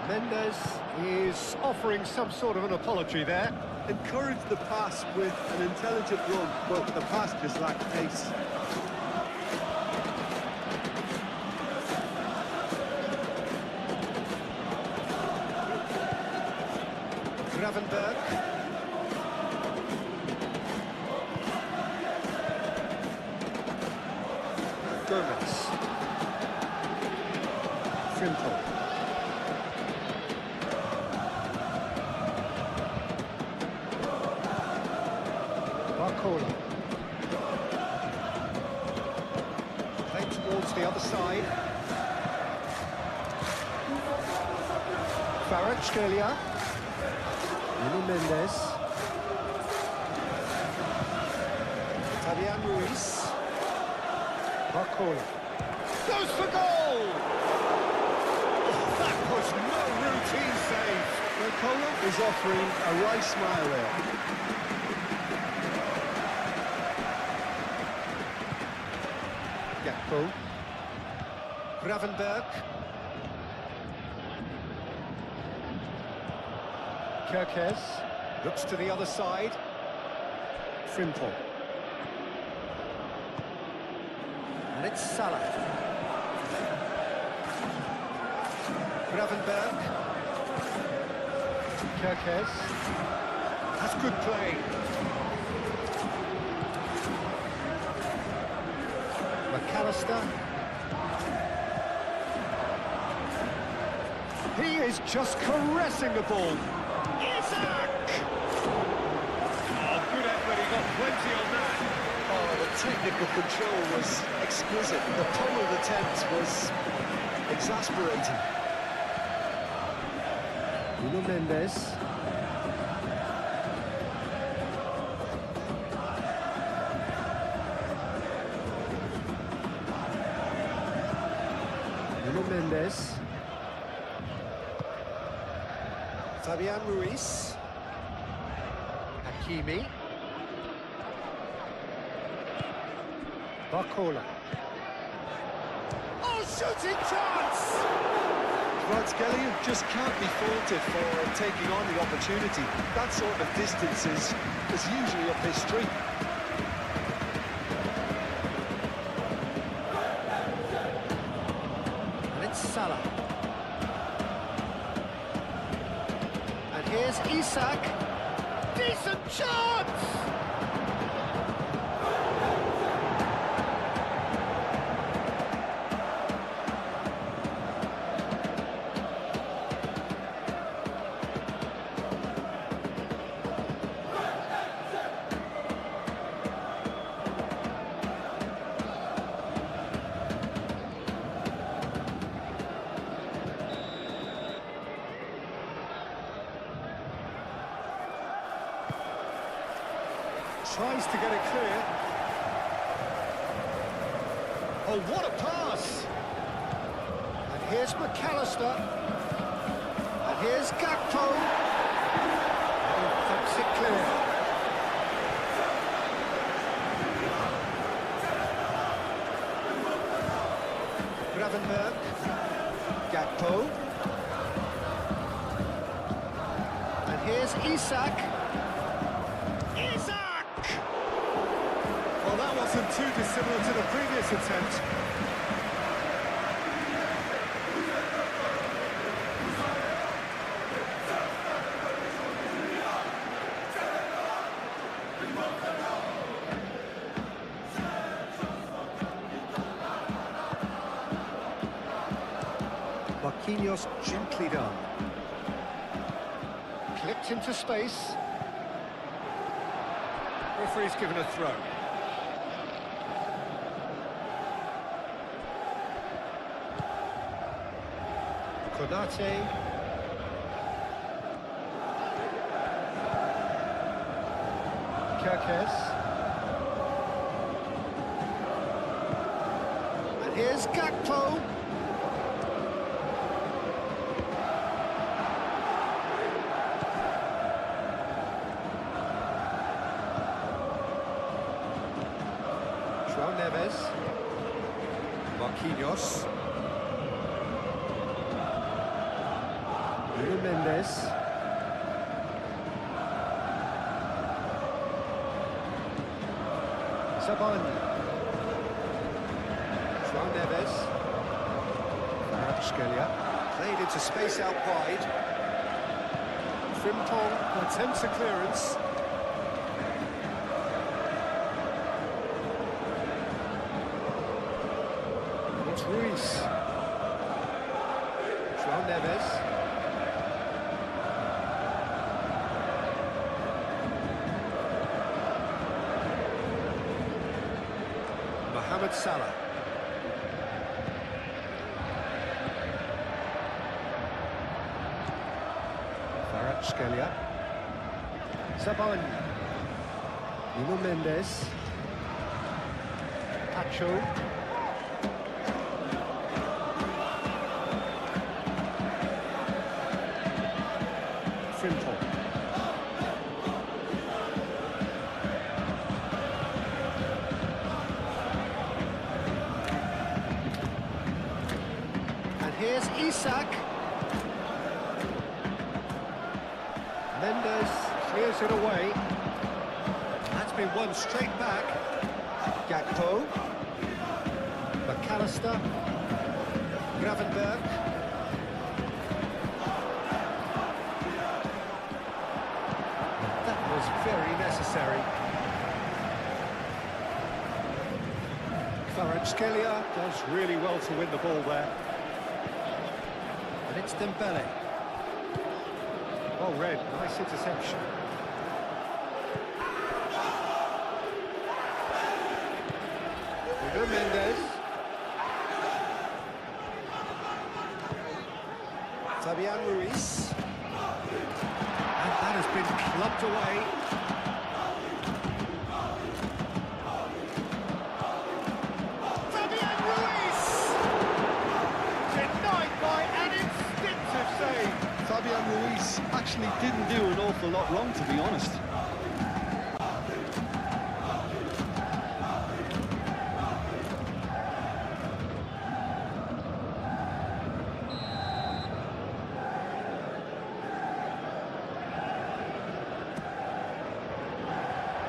Mendes Is offering some sort of an apology there. encouraged the pass with an intelligent run, but the pass just lacked pace. Gravenberg. Germain. Frimpong. Barcola. Played towards the other side. Kvaratskhelia. Nuno Mendes. Fabian Ruiz. Barcola. Goes for goal! Oh, that was no routine save. Barcola is offering a wry smile there. Gakpo. Gravenberg. Kerkez looks to the other side. Frimpong. And it's Salah. Gravenberg. Kerkez. That's good play. McAllister. He is just caressing the ball. Isaac! Oh, good effort, he got plenty on that. Oh, the technical control was exquisite. The pummeled attempt was exasperating. Nuno Mendes. Nuno Mendes. Fabian Ruiz. Hakimi. Barcola. Oh, shooting chance! Kvaratskhelia just can't be faulted for taking on the opportunity. That sort of distance is usually up his street. And it's Salah. And here's Isak. Decent chance! Tries to get it clear. Oh, what a pass! And here's McAllister. And here's Gakpo. And he thumps it clear. Gravenberg. Gakpo. And here's Isak. Well, that wasn't too dissimilar to the previous attempt. Marquinhos gently done. Clipped into space. Referee's given a throw. Konate. And here's Gakpo. João Neves. Marquinhos. Nuno Mendes. Saban. João Neves. Kvaratskhelia. Played into space out wide. Frimpong attempts a clearance. It's Ruiz. João Neves. Mohamed Salah. Kvaratskhelia. Saban. Nuno Mendes. Pacho. Frimpong. And here's Isak. Mendes clears it away. That's been won straight back. Gakpo. McAllister. Gravenberg. That was very necessary. Kvaratskhelia does really well to win the ball there. And it's Dembele. Well read, nice interception. Nuno Mendes. Fabian Ruiz. And that has been clubbed away. Fabian Ruiz! Denied by an instinctive save. Fabian Ruiz actually didn't do an awful lot wrong, to be honest.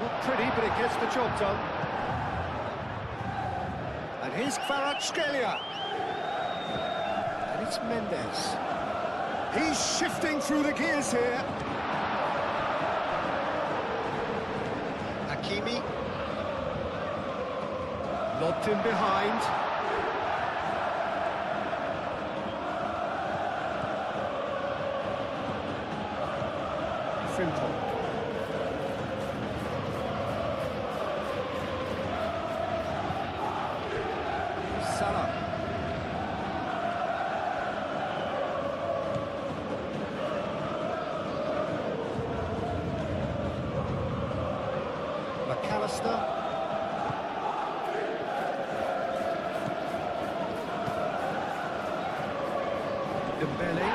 Not pretty, but it gets the job done. And here's Kvaratskhelia. And it's Mendes. He's shifting through the gears here. Hakimi. Lobbed in behind. Frimpong. Salah. McAllister. Dembele.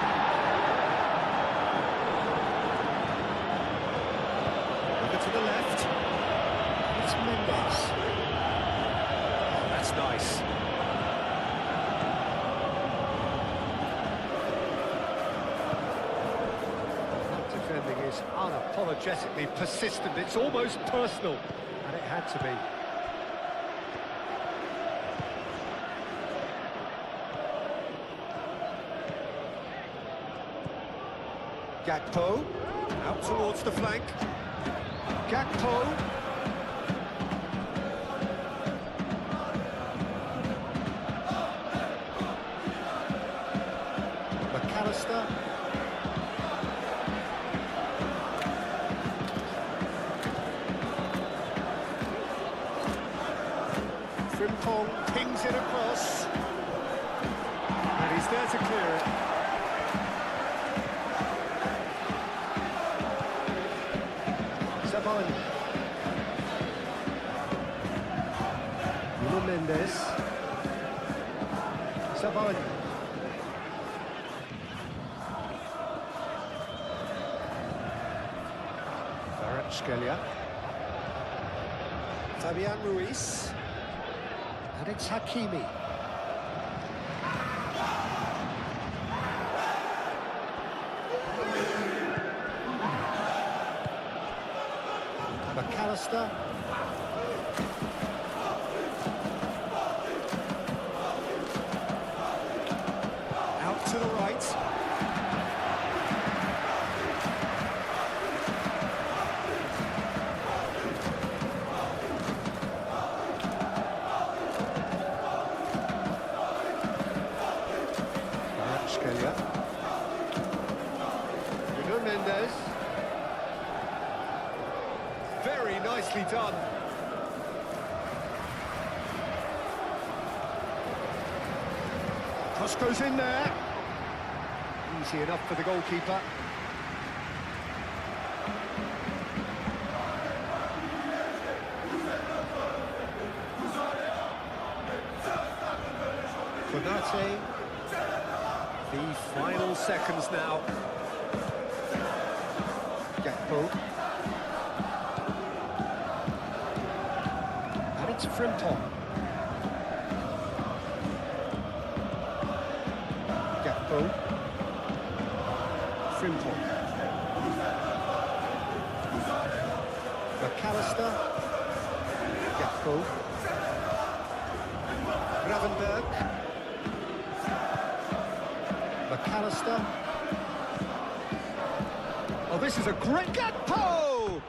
Over to the left. It's Mendes. Oh, that's nice. Defending is unapologetically persistent. It's almost personal, and it had to be. Gakpo out towards the flank. Gakpo. McAllister. Frimpong pings it across. And he's there to clear it. Saban. Mendes. Savani. Kvaratskhelia. Fabian Ruiz. And it's Hakimi. McAllister. Out to the right. Kvaratskhelia. Mendes. Very nicely done. Cross goes in there. Easy enough for the goalkeeper. Konate. The final seconds now. Gakpo. And it's Frimpong. Gakpo. Frimpong. McAllister. Gakpo. Gravenberg. McAllister. Oh, this is a great Gakpo!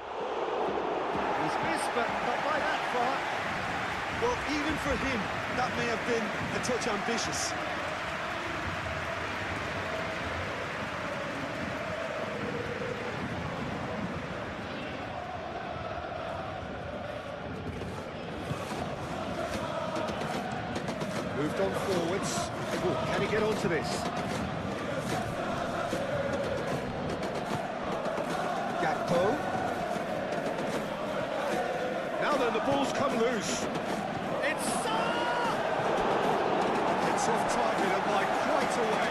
He's missed, but not by that far. Well, even for him, that may have been a touch ambitious. Moved on forwards. Oh, can he get onto this? Gakpo. Now then, the ball's come loose. It's Salah! It's off target and by quite a way.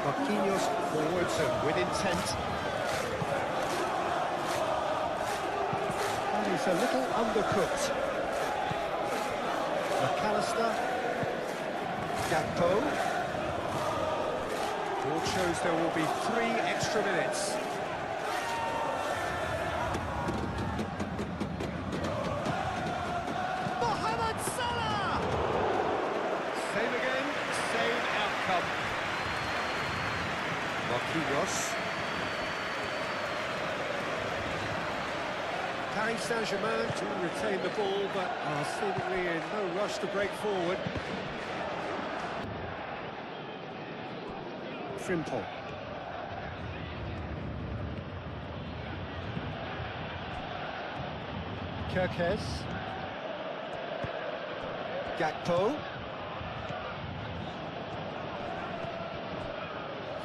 Marquinhos forwards and with intent. And he's a little undercooked. McAllister. Gakpo. Board shows there will be 3 extra minutes. Mohamed Salah! Same again, same outcome. Marquinhos. Paris Saint-Germain to retain the ball, but are seemingly in no rush to break forward. Frimpong. Kirkes. Gakpo.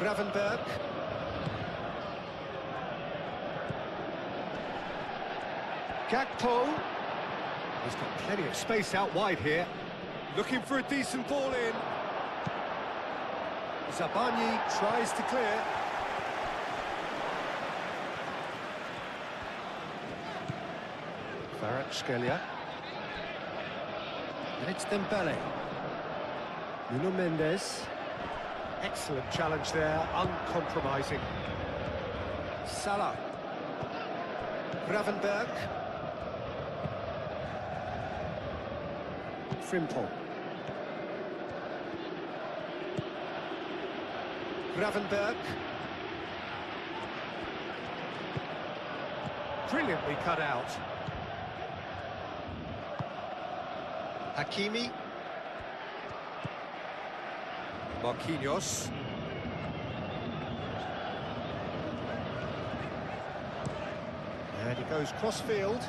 Gravenberg. Gakpo. He's got plenty of space out wide here. Looking for a decent ball in. Zabani tries to clear. Kvaratskhelia. And it's Dembele. Nuno Mendes. Excellent challenge there, uncompromising. Salah. Gravenberg. Frimpong. Gravenberg. Brilliantly cut out. Hakimi. Marquinhos. And he goes cross-field.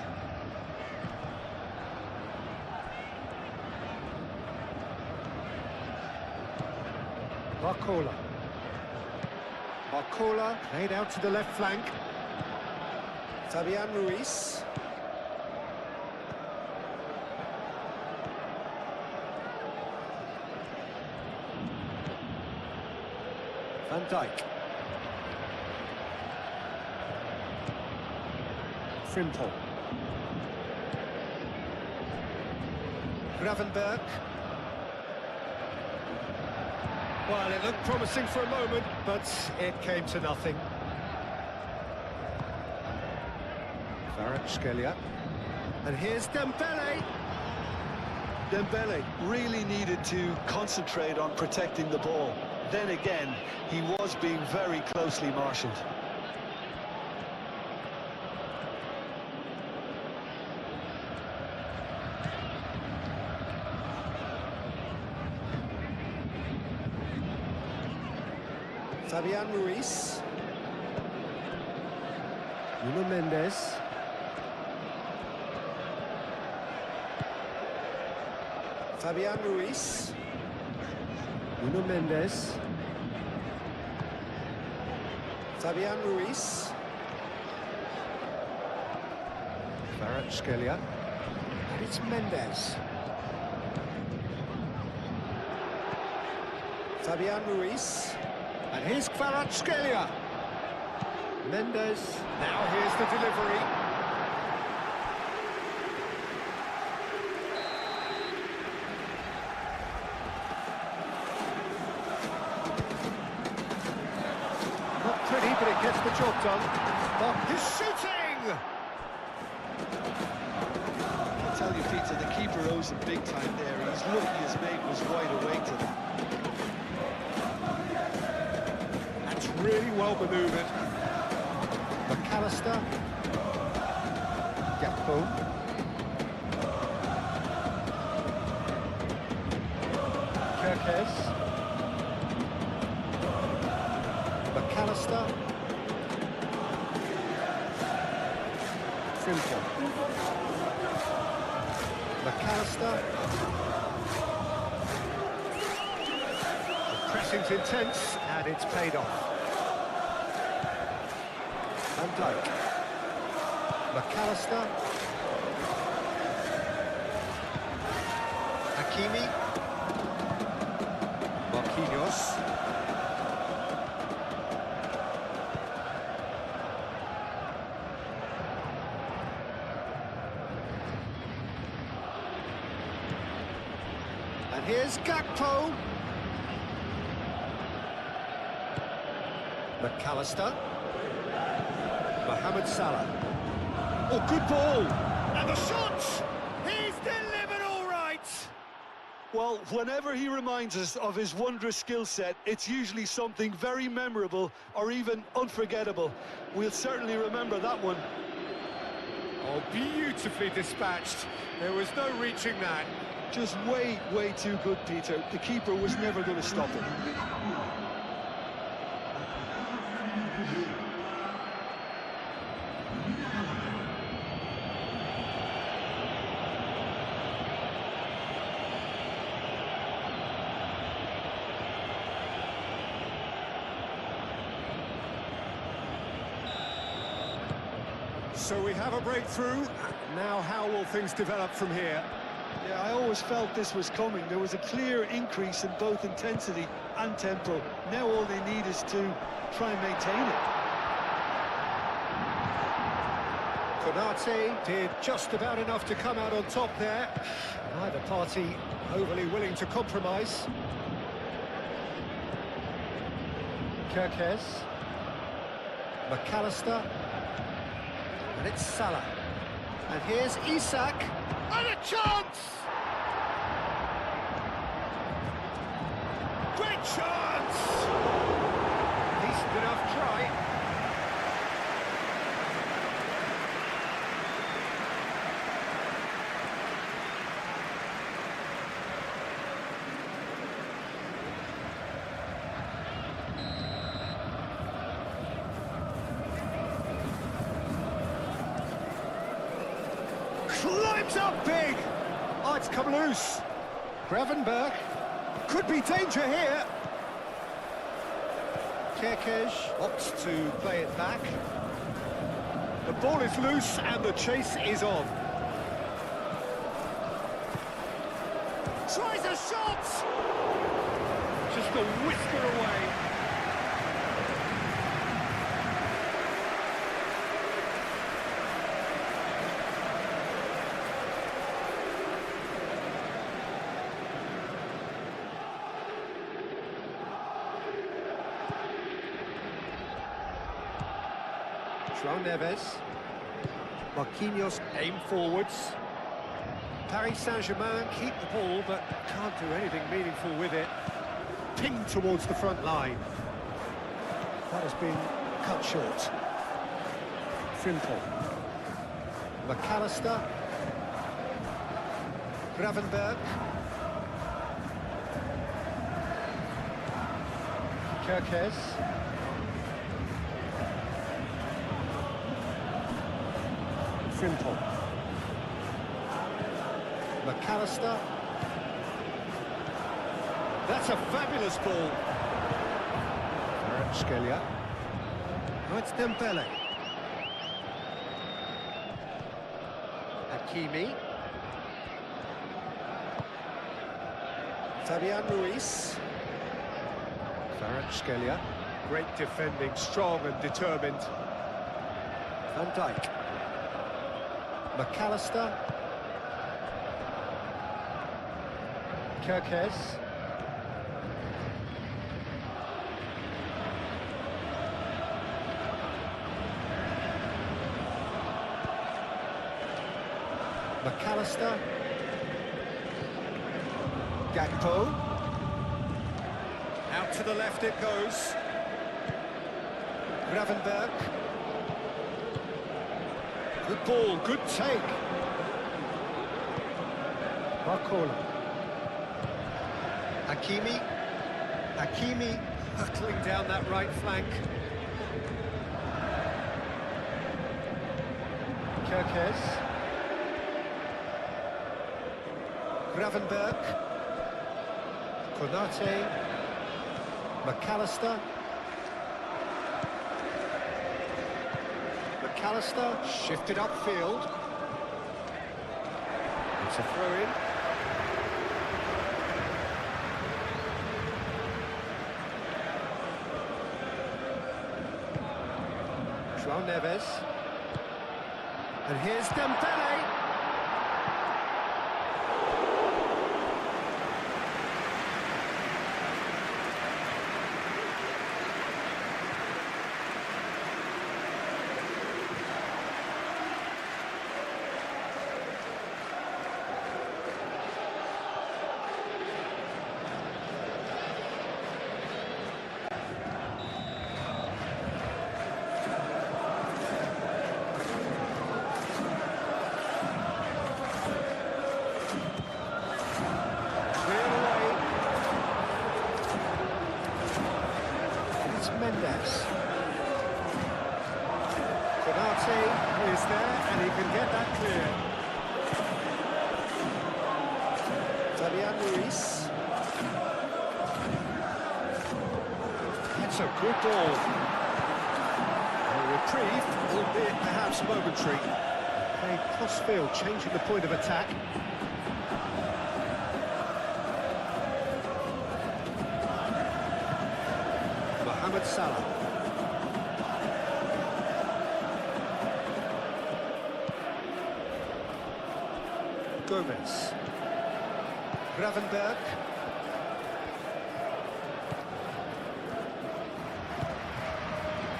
Barcola. Barcola played out to the left flank. Fabian Ruiz. Van Dijk. Frimpong. Gravenberg. Well, it looked promising for a moment, but it came to nothing. Kvaratskhelia. And here's Dembele. Dembele really needed to concentrate on protecting the ball. Then again, he was being very closely marshalled. Fabian Ruiz. Nuno Mendes. Fabian Ruiz. Nuno Mendes. Fabian Ruiz. Kvaratskhelia. And it's Mendes. Fabian Ruiz. And here's Kvaratskhelia. Mendes. Now here's the delivery. Not pretty, but it gets the job done. But he's shooting! I'll tell you, Peter, the keeper owes him big time there. He's lucky his mate was wide awake to them. That's really well manoeuvred. McAllister. Gakpo. Kerkez. McAllister. Frimpong. McAllister. The pressing's intense and it's paid off. Van Dijk. McAllister. Hakimi. Marquinhos. And here's Gakpo. McAllister. Mohamed Salah. Oh, good ball! And the shot! He's delivered all right! Well, whenever he reminds us of his wondrous skill set, it's usually something very memorable or even unforgettable. We'll certainly remember that one. Oh, beautifully dispatched. There was no reaching that. Just way, way too good, Peter. The keeper was never going to stop him. So we have a breakthrough. Now how will things develop from here? Yeah, I always felt this was coming. There was a clear increase in both intensity and tempo. Now all they need is to try and maintain it. Konate did just about enough to come out on top there. Neither party overly willing to compromise. Kerkez. McAllister. And it's Salah. And here's Isak. And a chance! Great chance! Decent enough try. Climbs up big! Oh, it's come loose. Gravenberg. Could be danger here. Kerkez opts to play it back. The ball is loose and the chase is on. Tries a shot! Just a whisker away. João Neves. Marquinhos aim forwards. Paris Saint-Germain keep the ball, but can't do anything meaningful with it. Ping towards the front line. That has been cut short. Frimpong. McAllister. Gravenberg. Kerkez. Frimpong. McAllister. That's a fabulous ball. Scalia. Now it's Dembele. Hakimi. Fabian Ruiz. Scalia. Great defending, strong and determined. Van Dijk. McAllister. Kerkez. McAllister. Gakpo. Out to the left it goes. Gravenberg. Good ball, good take. Barcola. Hakimi hurtling down that right flank. Kerkez. Gravenberg. Konate. McAllister. McAllister shifted upfield. It's a throw-in. João Neves. And here's Dembele. Mendes. Konate is there and he can get that clear. Fabian Ruiz. That's a good ball. A reprieve, albeit perhaps momentary. Played cross-field, changing the point of attack. Mohamed Salah. Gomez. Gravenberg.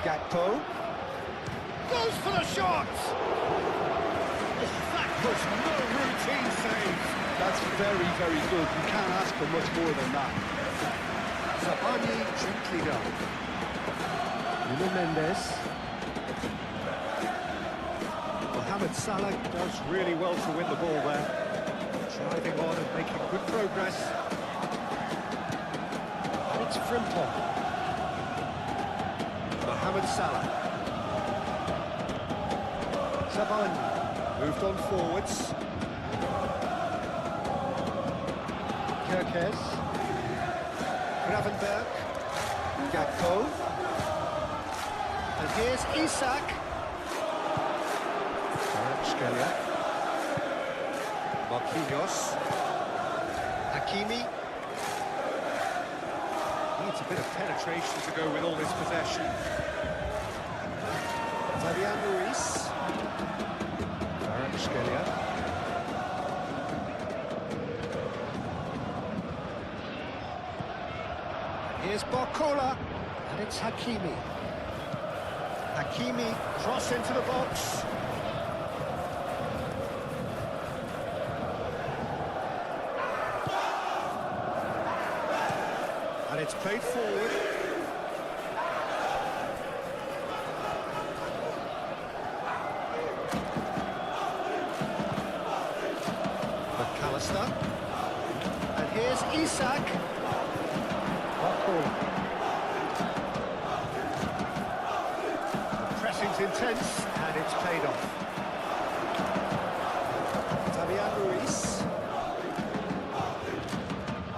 Gakpo. Goes for the shot! That was no routine save. That's very, very good. You can't ask for much more than that. Zabani gently done. Nuno Mendes. Mohamed Salah does really well to win the ball there. Driving on and making good progress. And it's Frimpong. Mohamed Salah. Zabani moved on forwards. Kerkez. Gravenberg. Gakpo. here's Isak. Skelia. Marquinhos. Hakimi. Needs a bit of penetration to go with all this possession. Fabian Ruiz. Skelia. Here's Barcola, and it's Hakimi. Hakimi, cross into the box. And it's played forward. McAllister. And here's Isak. Pressing's intense, and it's paid off. Fabian Ruiz.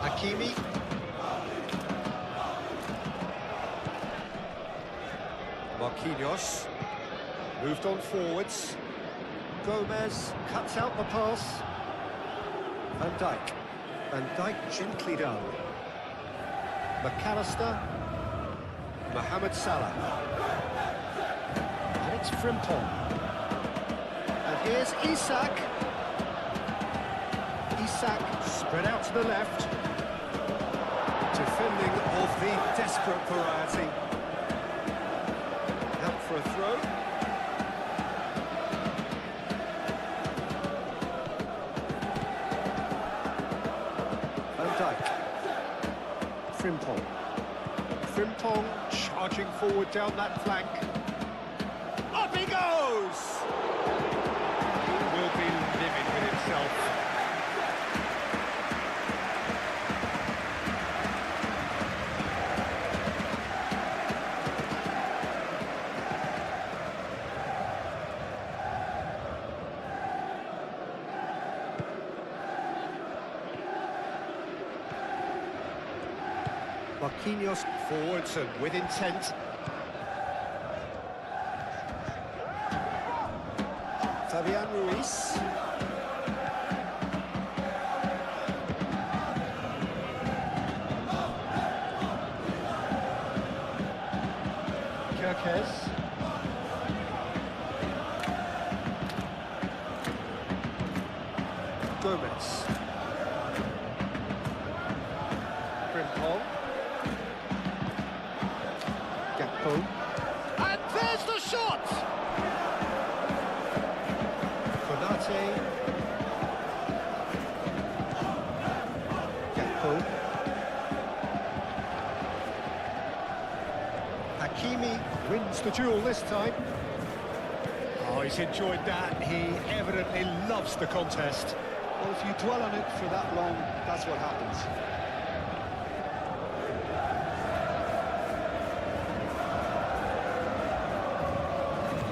Hakimi. Marquinhos. Moved on forwards. Gomez cuts out the pass. Van Dijk. Van Dijk gently done. McAllister, Mohamed Salah, and it's Frimpong, and here's Isak. Isak spread out to the left, defending of the desperate variety. Out for a throw. Van Dijk. Frimpong. Frimpong charging forward down that flank. Up he goes! He will be livid with himself. Marquinhos forwards and with intent. Fabian Ruiz. Kirkes. Gomez. Frimpong. And there's the shot! Konate. Gakpo. Hakimi wins the duel this time. Oh, he's enjoyed that. He evidently loves the contest. Well, if you dwell on it for that long, that's what happens.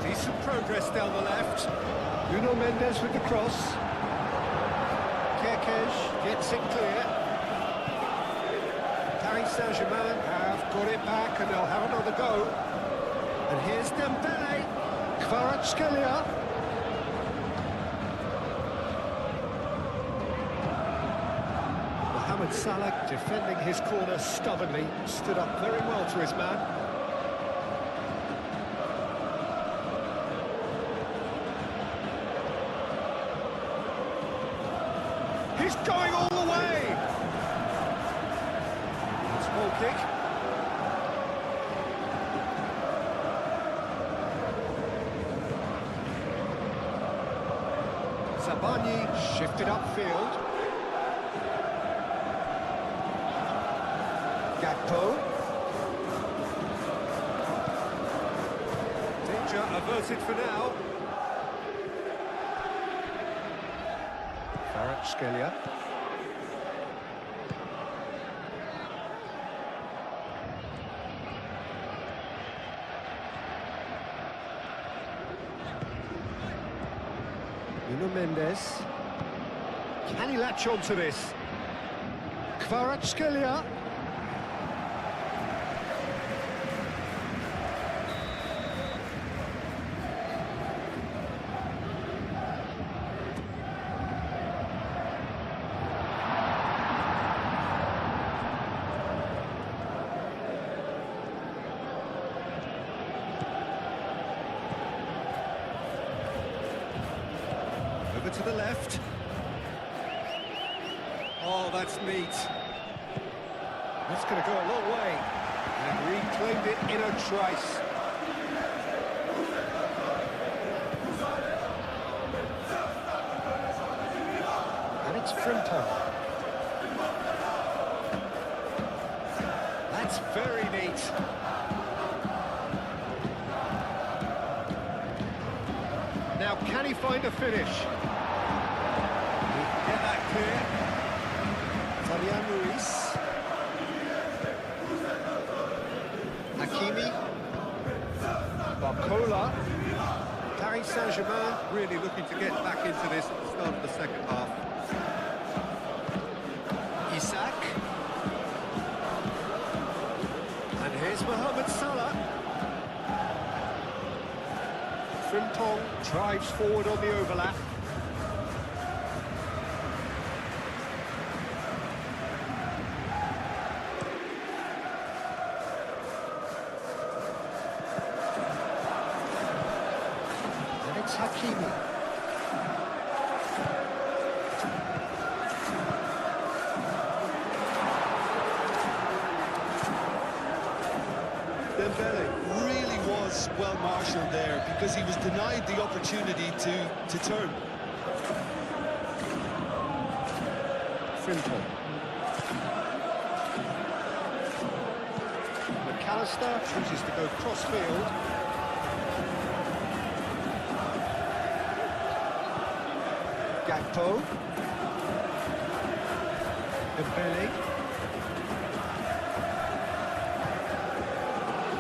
Decent progress down the left. Nuno Mendes with the cross. Kirkes gets it clear. Paris Saint-Germain have got it back and they'll have another go. And here's Dembele. Kvaratskhelia. Mohamed Salah defending his corner stubbornly. Stood up very well to his man. He's going all the way! It's a ball kick. Zabani shifted upfield. Gakpo. Danger averted for now. Kvaratskhelia. Nuno Mendes. Can he latch on to this? Kvaratskhelia. Over to the left. Oh, that's neat. That's going to go a long way. And reclaimed it in a trice. And it's Frimpong. That's very neat. Now, can he find a finish? He can get that clear. Fabian Ruiz. Hakimi. Barcola. Paris Saint-Germain really looking to get back into this at the start of the second half. Isak. And here's Mohamed Salah. Frimpong drives forward on the overlap. And it's Hakimi. Dembele really was well marshalled there because he was denied the opportunity to turn. Frimpong. McAllister chooses to go cross-field. Gakpo. Dembele.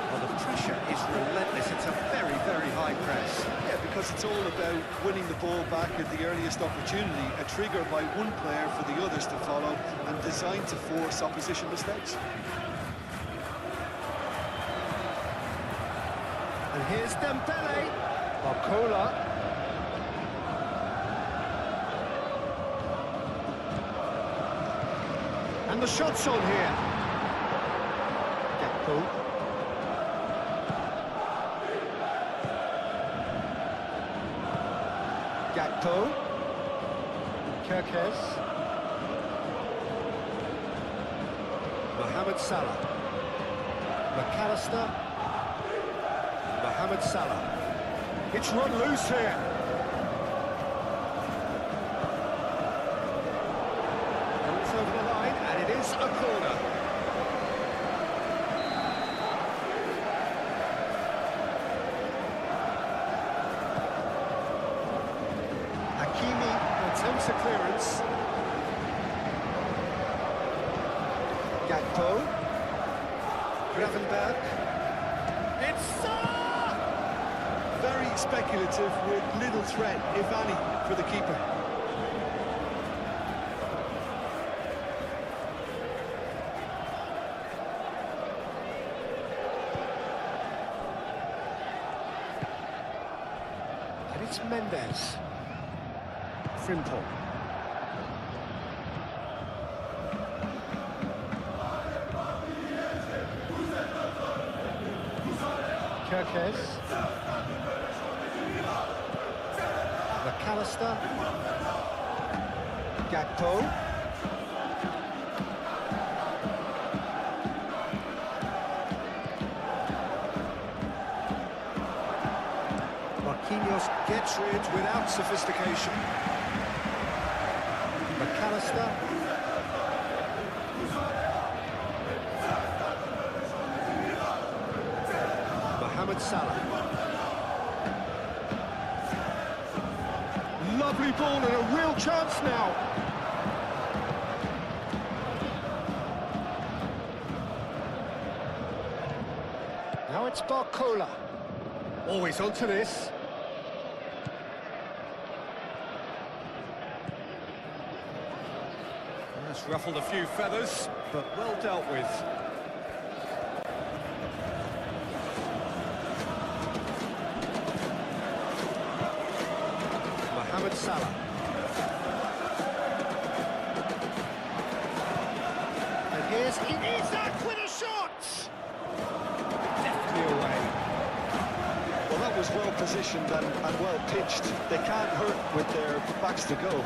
Well, the pressure is relentless. It's a very, very high press. Yeah, because it's all about winning the ball back at the earliest opportunity, a trigger by one player for the others to follow and designed to force opposition mistakes. And here's Dembele. Barcola. And the shot's on here. Gakpo. Gakpo. Kirkes. Mohamed Salah. McAllister. Mohamed Salah. It's run loose here. And it's over the line, and it is a corner. Hakimi attempts a clearance. Gakpo. Gravenberg. It's Salah! Very speculative with little threat, if any, for the keeper. And it's Mendes. Frimpong. Kirkes. McAllister. Gakpo. Marquinhos gets rid without sophistication. McAllister. Mohamed Salah. Lovely ball and a real chance now. Now it's Barcola. Always onto this. That's ruffled a few feathers, but well dealt with. Mohamed Salah. And here's Isak with a shot! Deftly away. Well, that was is well positioned and well pitched. They can't hurt with their backs to goal.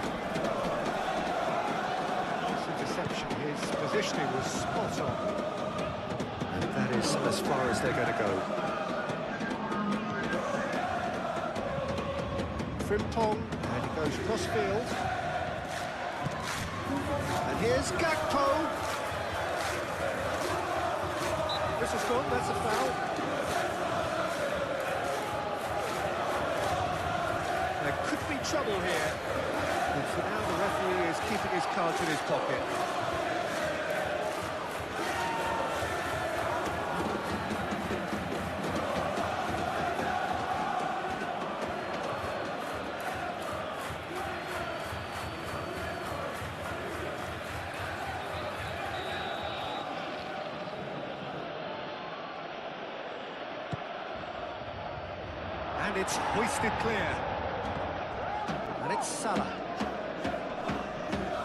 This interception, his positioning was spot on. And that is as far as they're going to go. Frimpong, and he goes cross field. And here's Gakpo. This is gone, that's a foul. There could be trouble here. And for now, the referee is keeping his cards in his pocket. And it's hoisted clear. And it's Salah.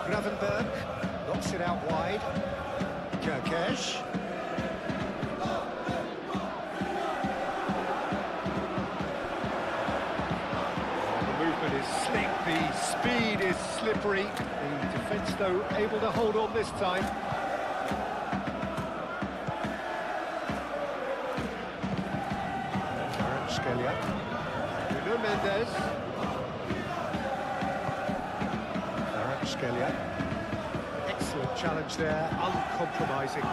Gravenberg knocks it out wide. Kirkesh. The movement is slick, the speed is slippery. The defence, though, able to hold on this time. Scalia. Nuno Mendes. Scalia. Excellent challenge there, uncompromising.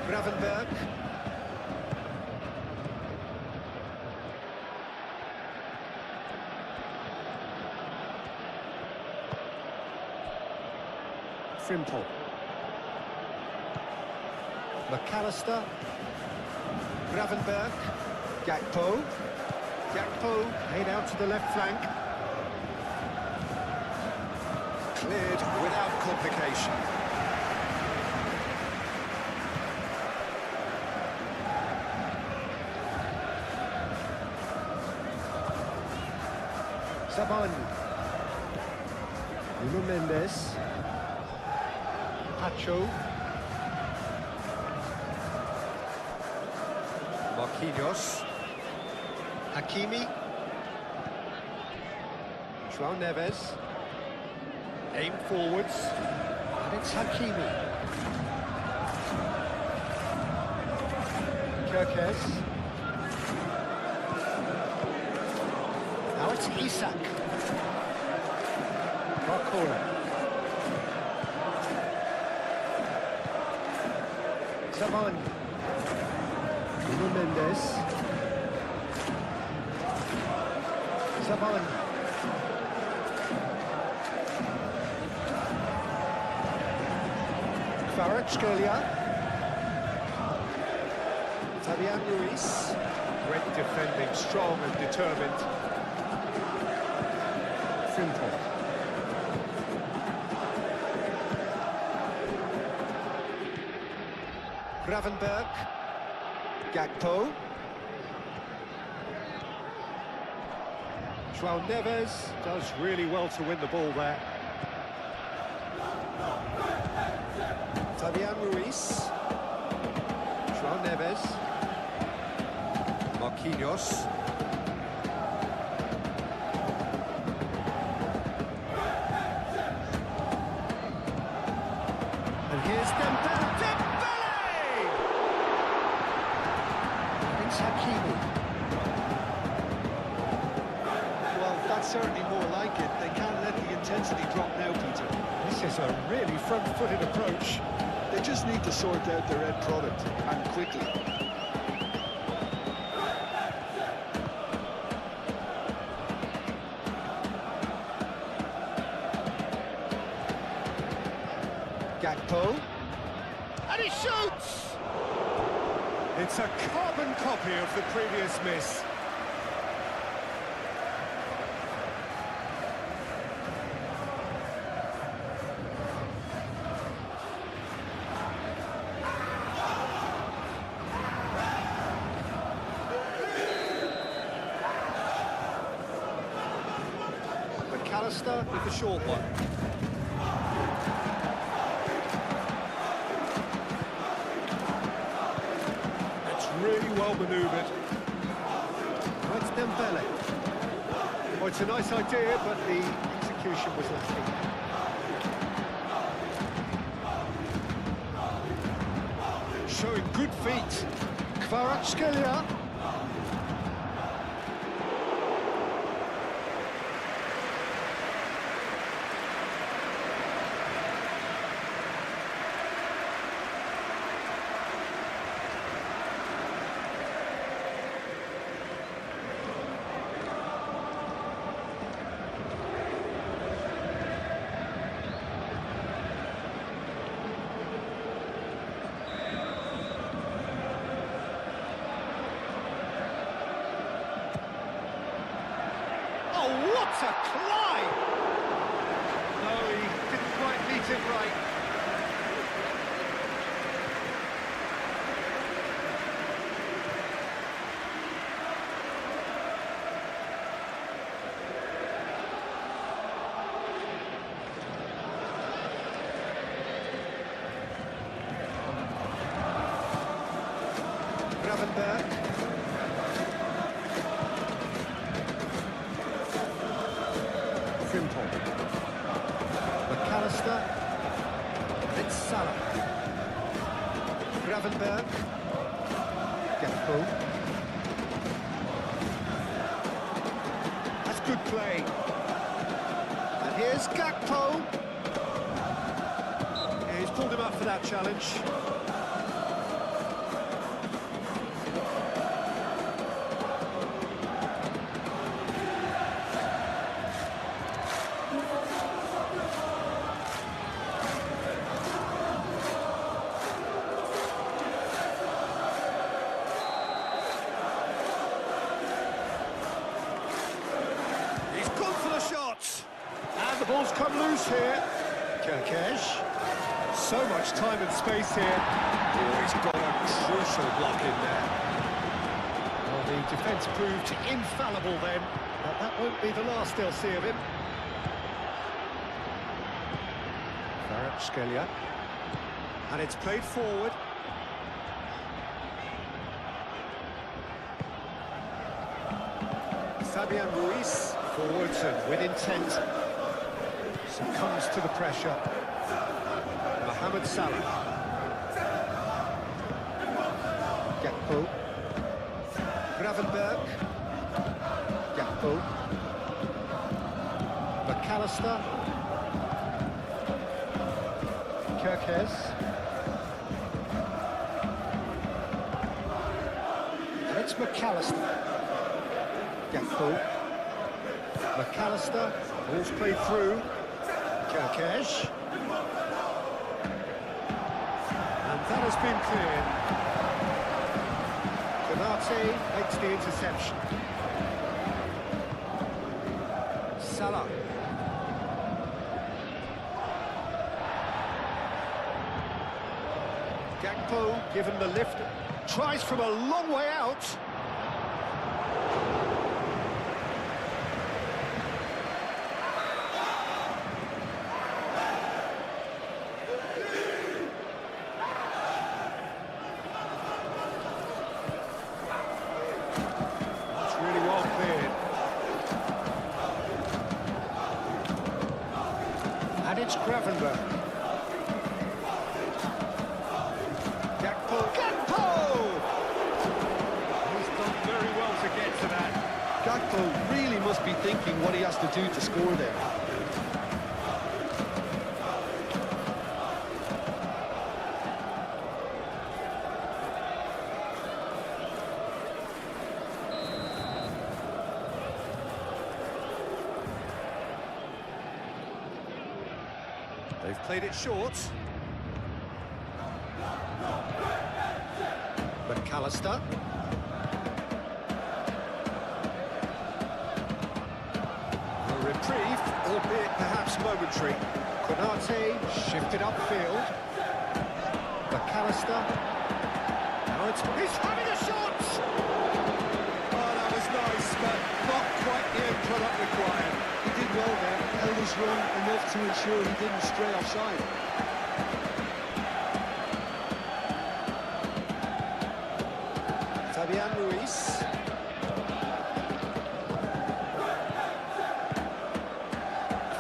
Gravenberg. Frimpong. McAllister. Gravenberg. Gakpo made out to the left flank. Cleared without complication. Zabani. Nuno Mendes. Pacho. Marquinhos. Hakimi. João Neves. Aim forwards. And it's Hakimi. Kirkesh. Now it's Isak. Barcola. Zabani. Nuno Mendes. Zabani. Scalia. Fabian Ruiz. Great defending, strong and determined. Frimpong. Gravenberg. Gakpo. João Neves does really well to win the ball there. Fabian Ruiz. João Neves. Marquinhos. And here's Dembele. It's Hakimi. Well, that's certainly more like it. They can't let the intensity drop now, Peter. This is a really front-footed approach. They just need to sort out their end product, and quickly. Gakpo. And he shoots! It's a carbon copy of the previous miss. McAllister with the short one. It's really well manoeuvred. Dembele. Well, it's a nice idea, but the execution was lacking. Showing good feet. Kvaratskhelia. Oh, what a climb! No, he didn't quite meet it right. Gravenberg. Simple. McAllister. It's Salah. Gravenberg. Gakpo. That's good play. And here's Gakpo. Yeah, he's pulled him up for that challenge. And the ball's come loose here. Kirkesh. So much time and space here. Oh, he's got a crucial block in there. Well, the defence proved infallible then, but that won't be the last they'll see of him. Kvaratskhelia. And it's played forward. Fabian Ruiz. Forwards and with intent. Succumbs to the pressure. Mohamed Salah. Gakpo. Gravenberg. Gakpo. McAllister. Kirkesh. And it's McAllister. Gakpo. McAllister, ball's played through. Kirkesh. And that has been cleared. Konate makes the interception. Salah. Gakpo given the lift. Tries from a long way out. And it's Gravenberg. Gakpo. Gakpo! He's done very well to get to that. Gakpo really must be thinking what he has to do to score there. They've played it short. McAllister. A reprieve, albeit perhaps momentary. Konate shifted upfield. McAllister. Now he's having a shot! Oh, that was nice, but not quite the end product required. He did well there, held his run enough to ensure he didn't stray offside. Fabian Ruiz.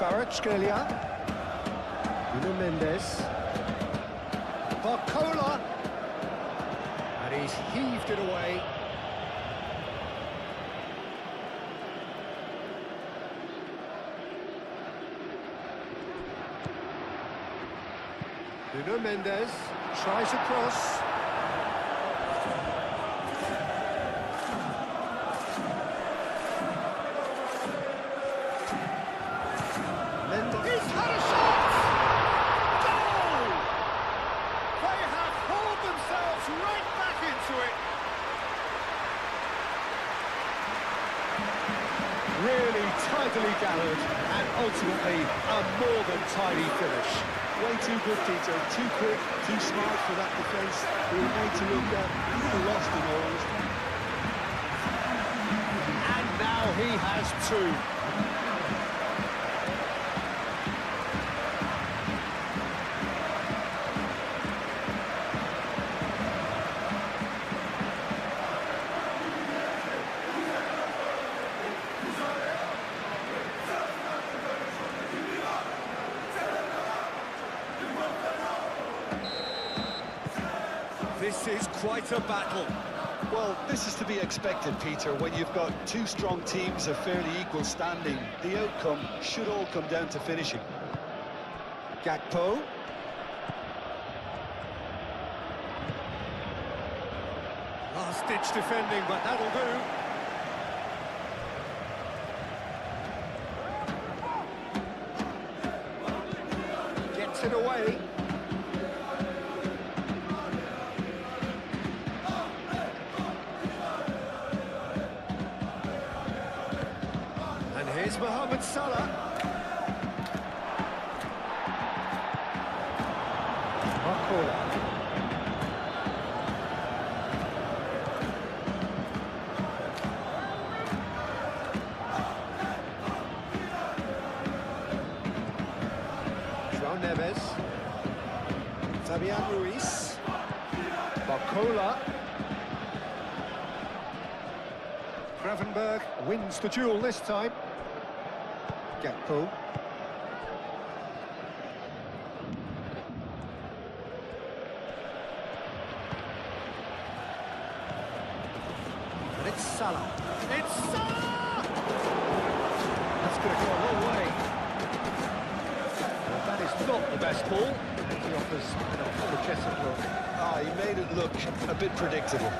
Kvaratskhelia. Nuno Mendes. Barcola. And he's heaved it away. Nuno Mendes tries a cross. Mendes. He's had a shot! Goal! They have hauled themselves right back into it. Really tidily gathered and ultimately a more than tidy finish. Way too good, Peter. Too quick, too smart for that defence. We were made to look a little lost in almost. And now he has two. This is quite a battle. Well, this is to be expected, Peter. When you've got two strong teams of fairly equal standing, the outcome should all come down to finishing. Gakpo. Last-ditch defending, but that'll do. Gets it away. And here's Mohamed Salah. Barcola. João Neves. Fabian Ruiz. Barcola. Gravenberg wins the duel this time. Gakpo. And it's Salah. It's Salah! That's going to go a long way. Well, that is not the best ball. And he offers an apologetic look. Ah, he made it look a bit predictable.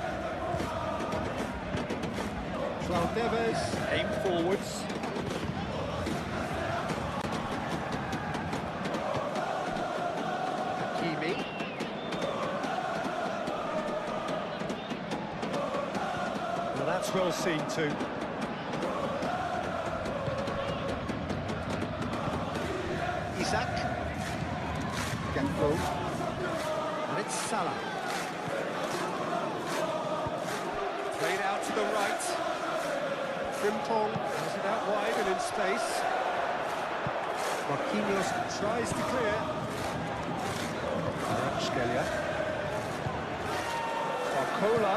João Neves aim forwards. Hakimi. Well, that's well seen too. Isak. Gakpo. And it's Salah. Played out to the right. Frimpong has it out wide and in space. Marquinhos tries to clear. Kvaratskhelia. Barcola.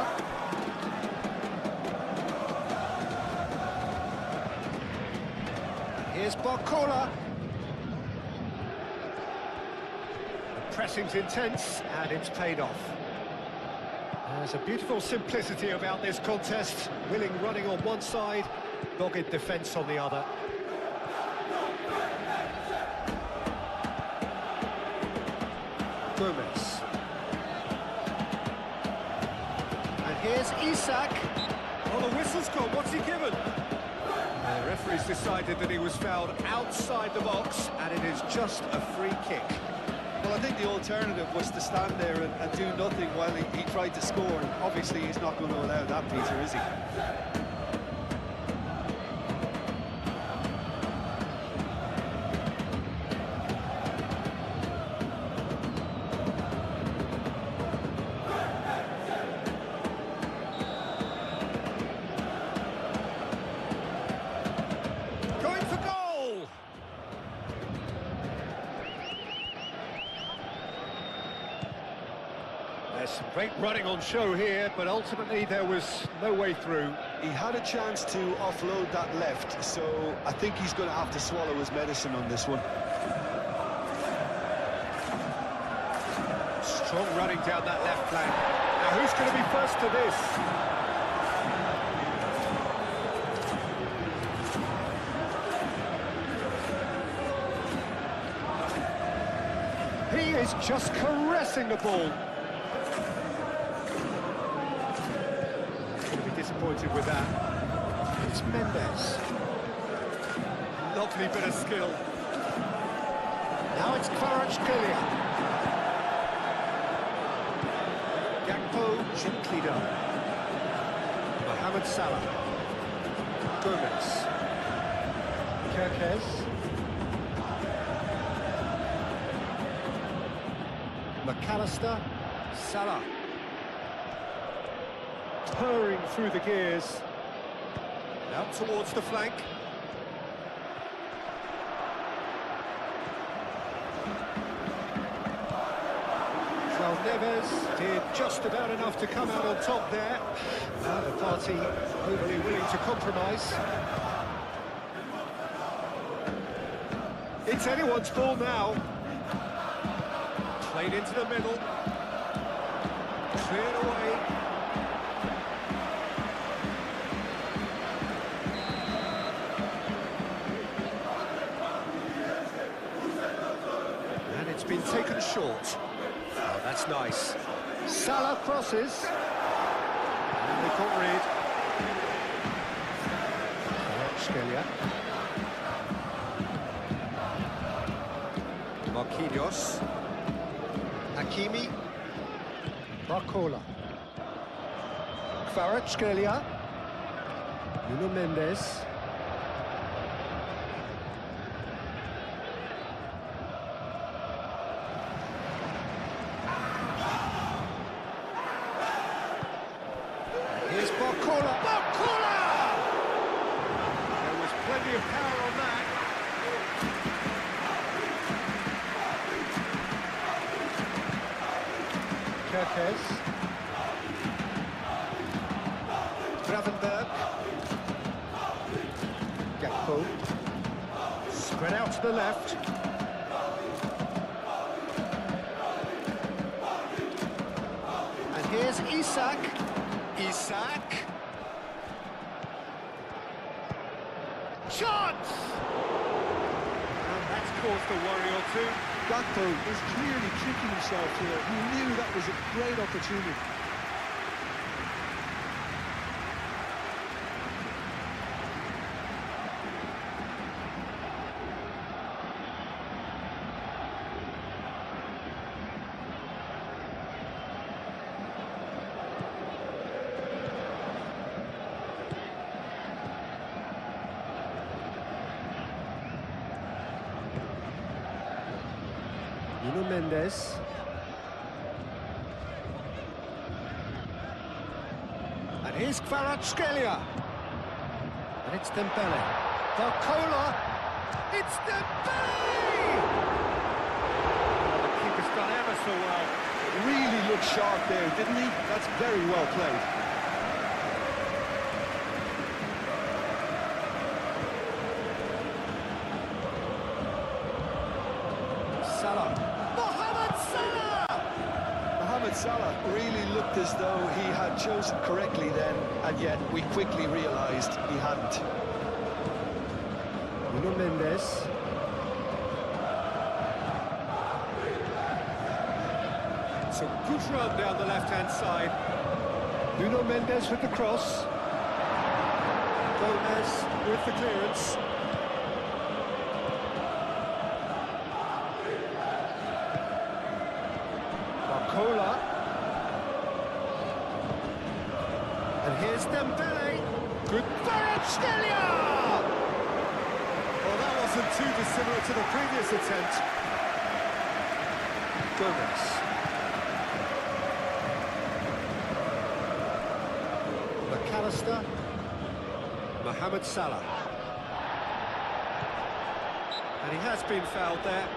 Here's Barcola. The pressing's intense and it's paid off. There's a beautiful simplicity about this contest. Willing running on one side, dogged defence on the other. Gomez. And here's Isak. Oh, the whistle's gone. What's he given? The referee's decided that he was fouled outside the box, and it is just a free kick. Well, I think the alternative was to stand there and do nothing while he tried to score. And obviously, he's not going to allow that, Peter, is he? Going for goal! There's some great running on show here, but ultimately there was no way through. He had a chance to offload that left, so I think he's going to have to swallow his medicine on this one. Strong running down that left flank. Now who's going to be first to this? He is just caressing the ball. Going to be disappointed with that. It's Mendes. Lovely bit of skill. Now it's Kvaratskhelia. Gakpo, gently done. Mohamed Salah. Gomez. Kerkez. McAllister. Salah. Purring through the gears. Out towards the flank. Neves did just about enough to come out on top there. The party overly willing to compromise. It's anyone's ball now. Played into the middle. Cleared away. And it's been taken short. Oh, that's nice. Salah crosses. And they got rid. Kvaratskhelia. Marquinhos. Hakimi. Barcola. Kvaratskhelia. Nuno Mendes. Here's Barcola. Barcola! There was plenty of power on that. Kerkez. Gravenberg. Gakpo. Spread out to the left. And here's Isak. Isak. Chance! And that's caused a worry or two. Gakpo is clearly tricking himself here. He knew that was a great opportunity. Nuno Mendes. And here's Kvaratskhelia. And it's Dembele. Barcola. It's Dembele! The keeper's done ever so well. Really looked sharp there, didn't he? That's very well played. Salah. Mohamed Salah! Mohamed Salah really looked as though he had chosen correctly then, and yet we quickly realised he hadn't. Nuno Mendes. So good run down the left-hand side. Nuno Mendes with the cross. Gomez with the clearance. Barcola. And here's Dembele. Good Kvaratskhelia! Well, that wasn't too dissimilar to the previous attempt. Gomez. McAllister. Mohamed Salah. And he has been fouled there.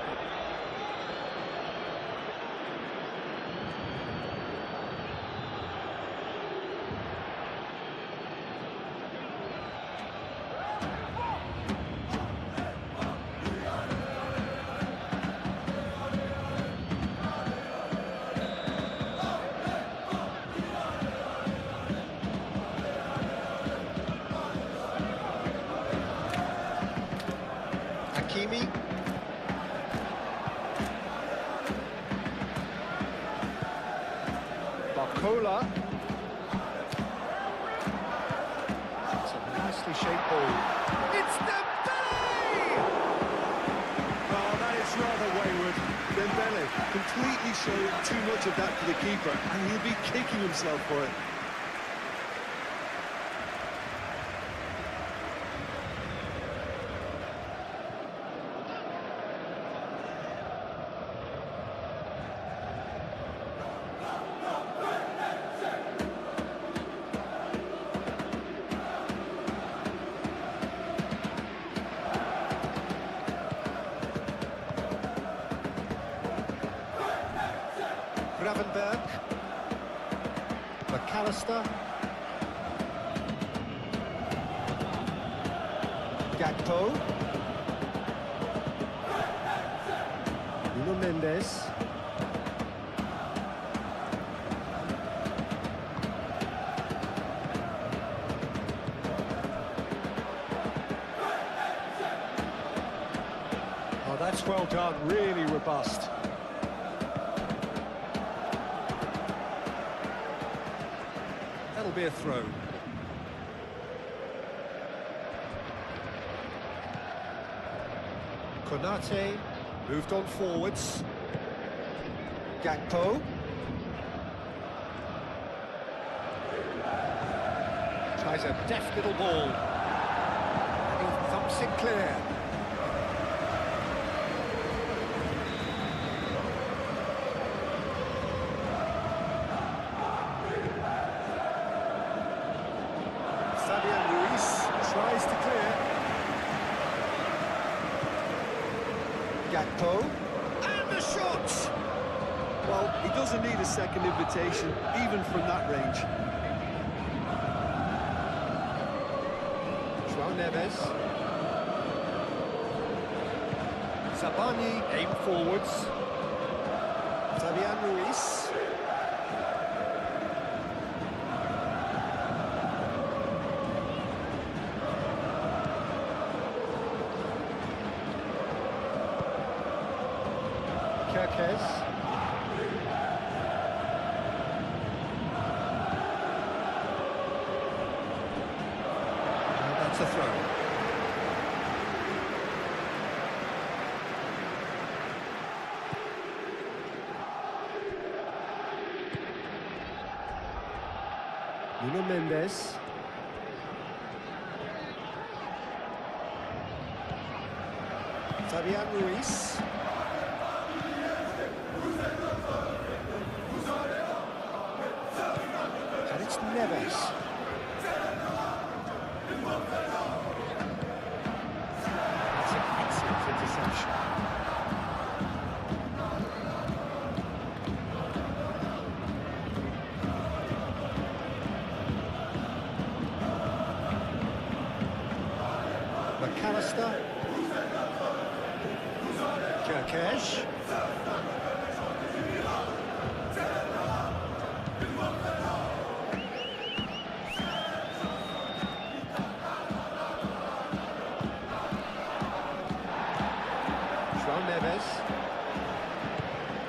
Barcola. It's a nicely shaped ball. It's Dembele! Oh, that is rather wayward. Dembele completely showing too much of that to the keeper, and he'll be kicking himself for it. Gravenberg. McAllister. Gakpo. Nuno Mendes. Oh, that's well done, really robust. That'll be a throw. Konate moved on forwards. Gakpo. Tries a deft little ball. And he thumps it clear. Tries to clear. Gakpo. And the shot! Well, he doesn't need a second invitation, even from that range. João Neves. Zabani aimed forwards. Fabian Ruiz. Kerkez. That's a throw. Nuno Mendes. Fabian Ruiz. And it's Neves. That's an excellent interception. McAllister. Kerkez. João Neves.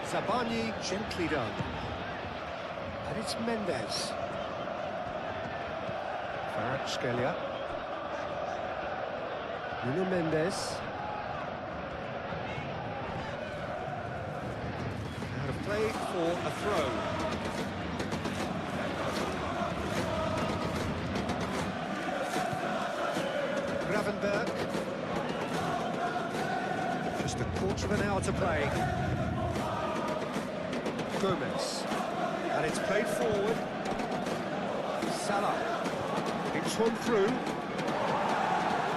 Zabani, gently done. And it's Mendes. Kvaratskhelia. Nuno Mendes. Out of play for a throw. Gravenberg. Just a quarter of an hour to play. Gomez. And it's played forward. Salah. It's one through.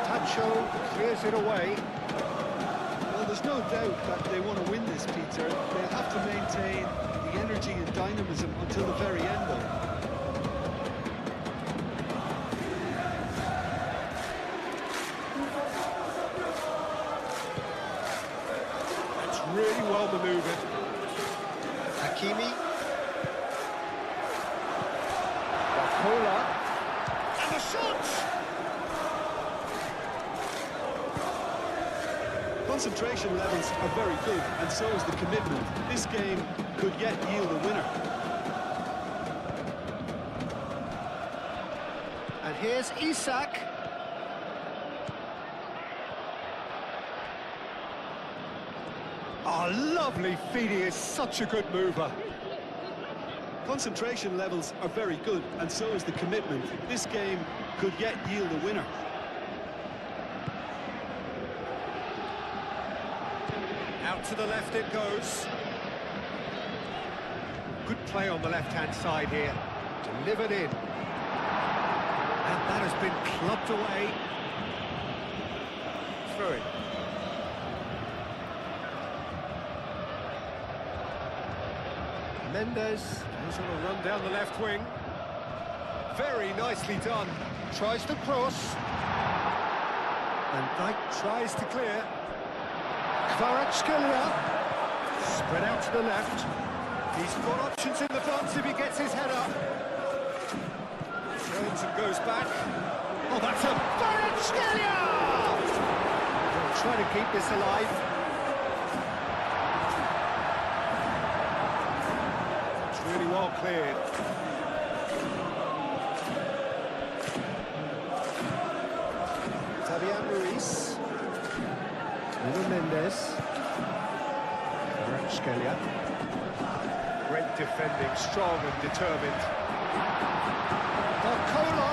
Tacho clears it away. Well, there's no doubt that they want to win this, Peter. They have to maintain the energy and dynamism until the very end, though. That's really well manoeuvred. Hakimi. Barcola. And the shot! Concentration levels are very good, and so is the commitment. This game could yet yield a winner. Here's Isak. Oh, lovely feed. He is such a good mover. Concentration levels are very good, and so is the commitment. This game could yet yield a winner. Out to the left it goes. Good play on the left-hand side here. Delivered in. And that has been clubbed away. Through it. Mendes goes on a run down the left wing. Very nicely done. Tries to cross. And Dijk tries to clear. Kvaratskhelia. Spread out to the left. He's got options in the box if he gets his head up. Turns and goes back. Oh, that's a Kvaratskhelia! They'll try to keep this alive. It's really well cleared. Fabian Ruiz. Nuno Mendes. Kvaratskhelia. Great defending, strong and determined. Barcola.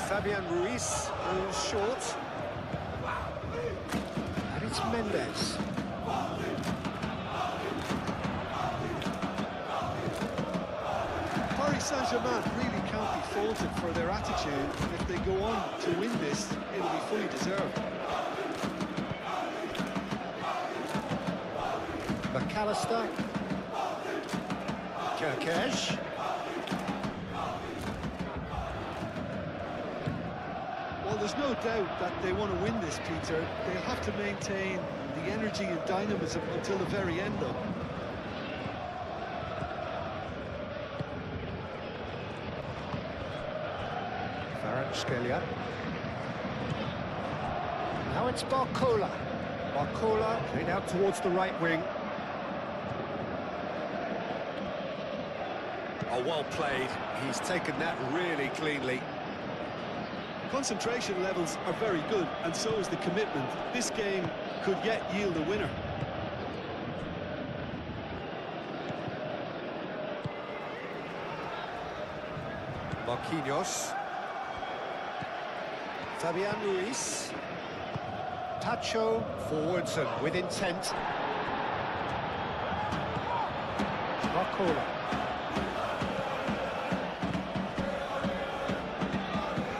Fabian Ruiz goes short. And it's Mendes. Paris Saint-Germain really can't be faulted for their attitude. If they go on to win this, it'll be fully deserved. McAllister. Kerkez. Well, there's no doubt that they want to win this, Peter. They'll have to maintain the energy and dynamism until the very end, though. Kvaratskhelia. Now it's Barcola. Barcola played out towards the right wing. Oh, well played. He's taken that really cleanly. Concentration levels are very good, and so is the commitment. This game could yet yield a winner. Marquinhos. Fabian Ruiz. Tacho forwards and with intent. Barcola.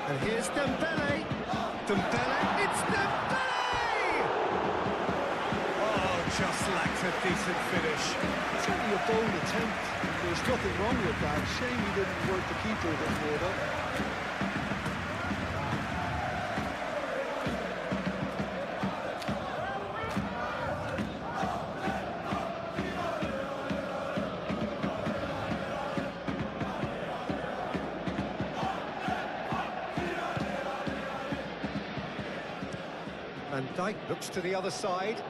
And here's Dembele. Dembele, it's Dembele! Oh, just lacked a decent finish. Certainly a bold attempt. There's nothing wrong with that. Shame he didn't work the keeper a bit more, though. And Dijk looks to the other side.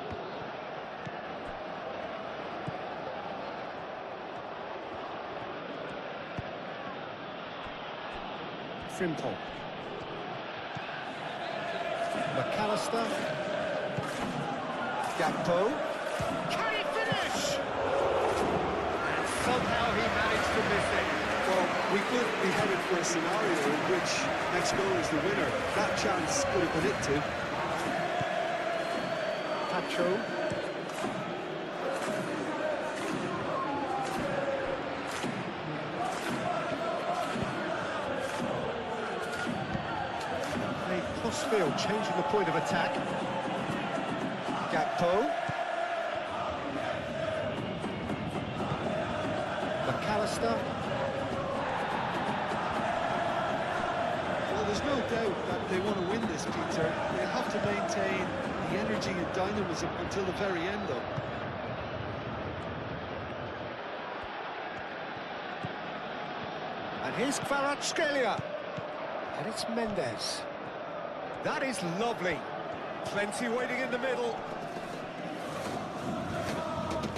Frimpong. McAllister. Gakpo. Can he finish? And somehow he managed to miss it. Well, we could be headed for a scenario in which next goal is the winner. That chance could have been it too. Tacho. Crossfield changing the point of attack. Gakpo. McAllister. Well, there's no no doubt that they want to win this, Peter. They'll have to maintain the energy and dynamism until the very end, though. And here's Kvaratskhelia. And it's Mendes. That is lovely. Plenty waiting in the middle.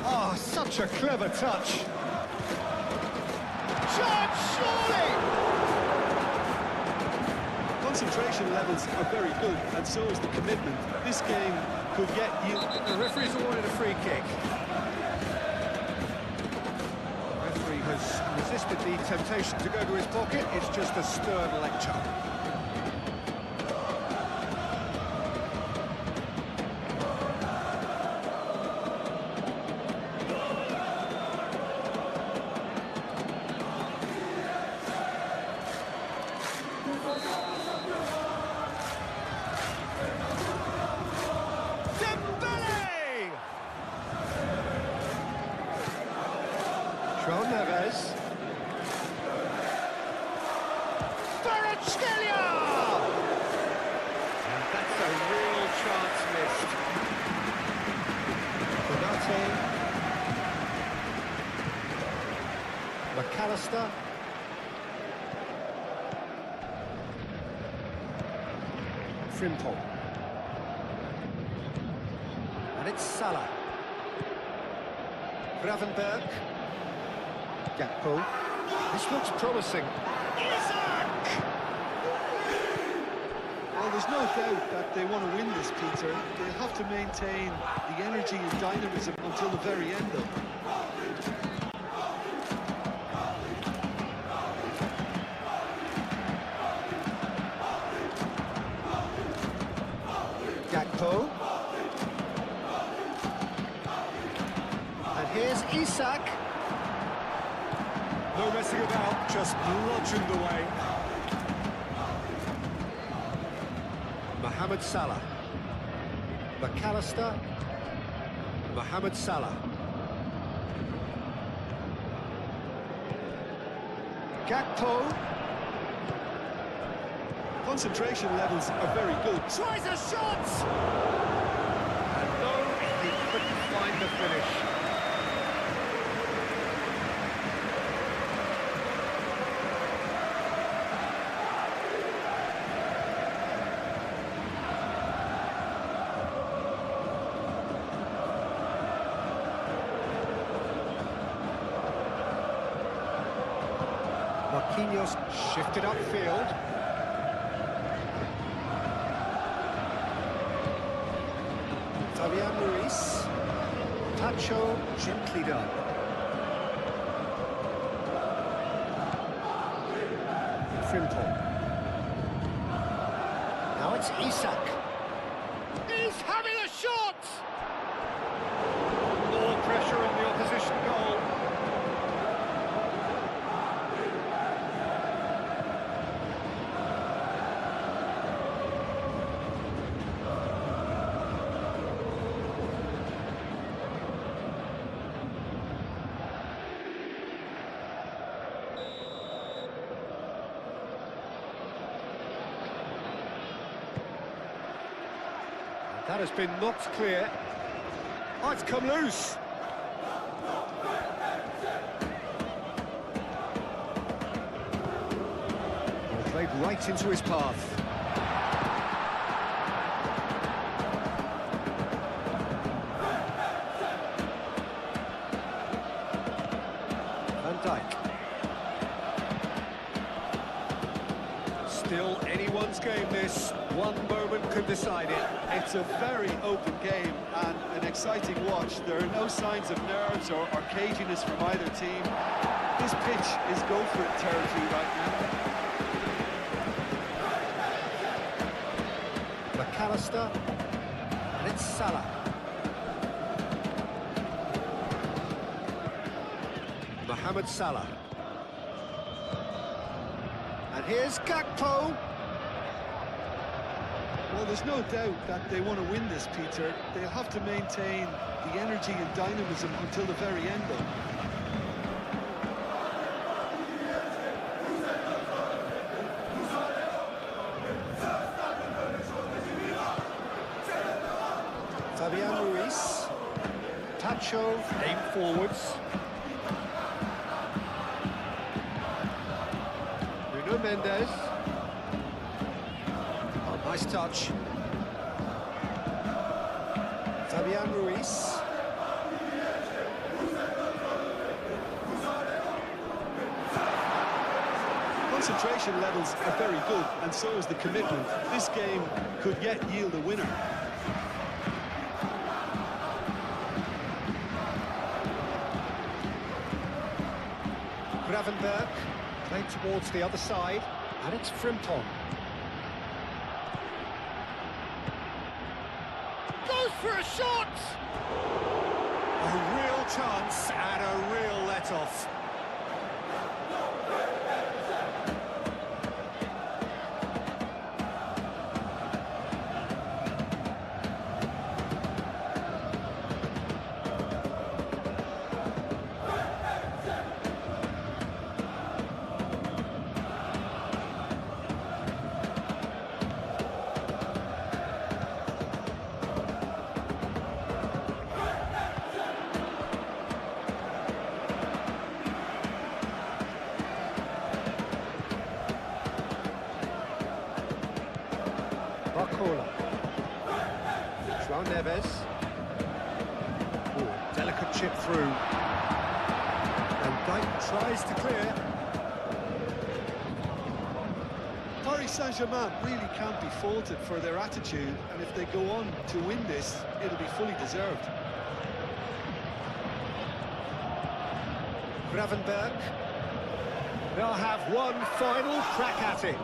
Oh, such a clever touch. Shot, surely! Concentration levels are very good, and so is the commitment. This game could get you... The referee's awarded a free kick. The referee has resisted the temptation to go to his pocket. It's just a stern lecture. Neves. Kvaratskhelia! And that's a real chance missed. Konate. McAllister. Frimpong. And it's Salah. Gravenberg. Gakpo. This looks promising. Isaac! Well, there's no doubt that they want to win this, Peter. They'll have to maintain the energy and dynamism until the very end, though. Gakpo. And here's Isak. No messing about, just bludgeoned away. Mohamed Salah. McAllister. Mohamed Salah. Gakpo. Concentration levels are very good. Tries a shot! And no, he couldn't find the finish. Marquinhos shifted upfield. Fabian Ruiz. Tacho gently done. Frimpong. Now it's Isak. He's having a shot! More pressure on the opposition goal. That has been knocked clear. Oh, it's come loose. Played right into his path. Van Dijk. Still anyone's game, this. One moment could decide it. It's a very open game and an exciting watch. There are no signs of nerves or caginess from either team. This pitch is go-for-it territory right now. McAllister. And it's Salah. Mohamed Salah. And here's Gakpo. Well, there's no doubt that they want to win this, Peter. They'll have to maintain the energy and dynamism until the very end, though. Fabian Ruiz. Tacho, aim forwards. Nuno Mendes. Oh, nice touch. Fabian Ruiz. Concentration levels are very good, and so is the commitment. This game could yet yield a winner. Gravenberg, played towards the other side, and it's Frimpong. Goes for a shot! A real chance and a real let-off. Barcola. João Neves. Ooh, delicate chip through. And Dyke tries to clear. Paris Saint-Germain really can't be faulted for their attitude, and if they go on to win this, it'll be fully deserved. Gravenberg. They'll have one final crack at it.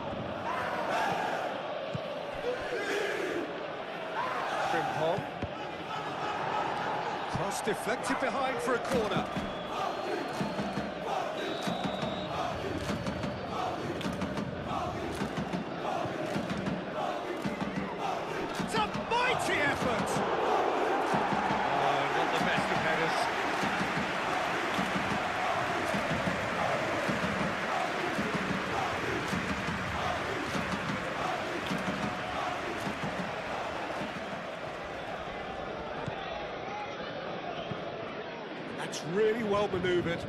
Frimpong. Cross deflected behind for a corner. It's a mighty effort! Oh, not the best of headers. That's really well manoeuvred.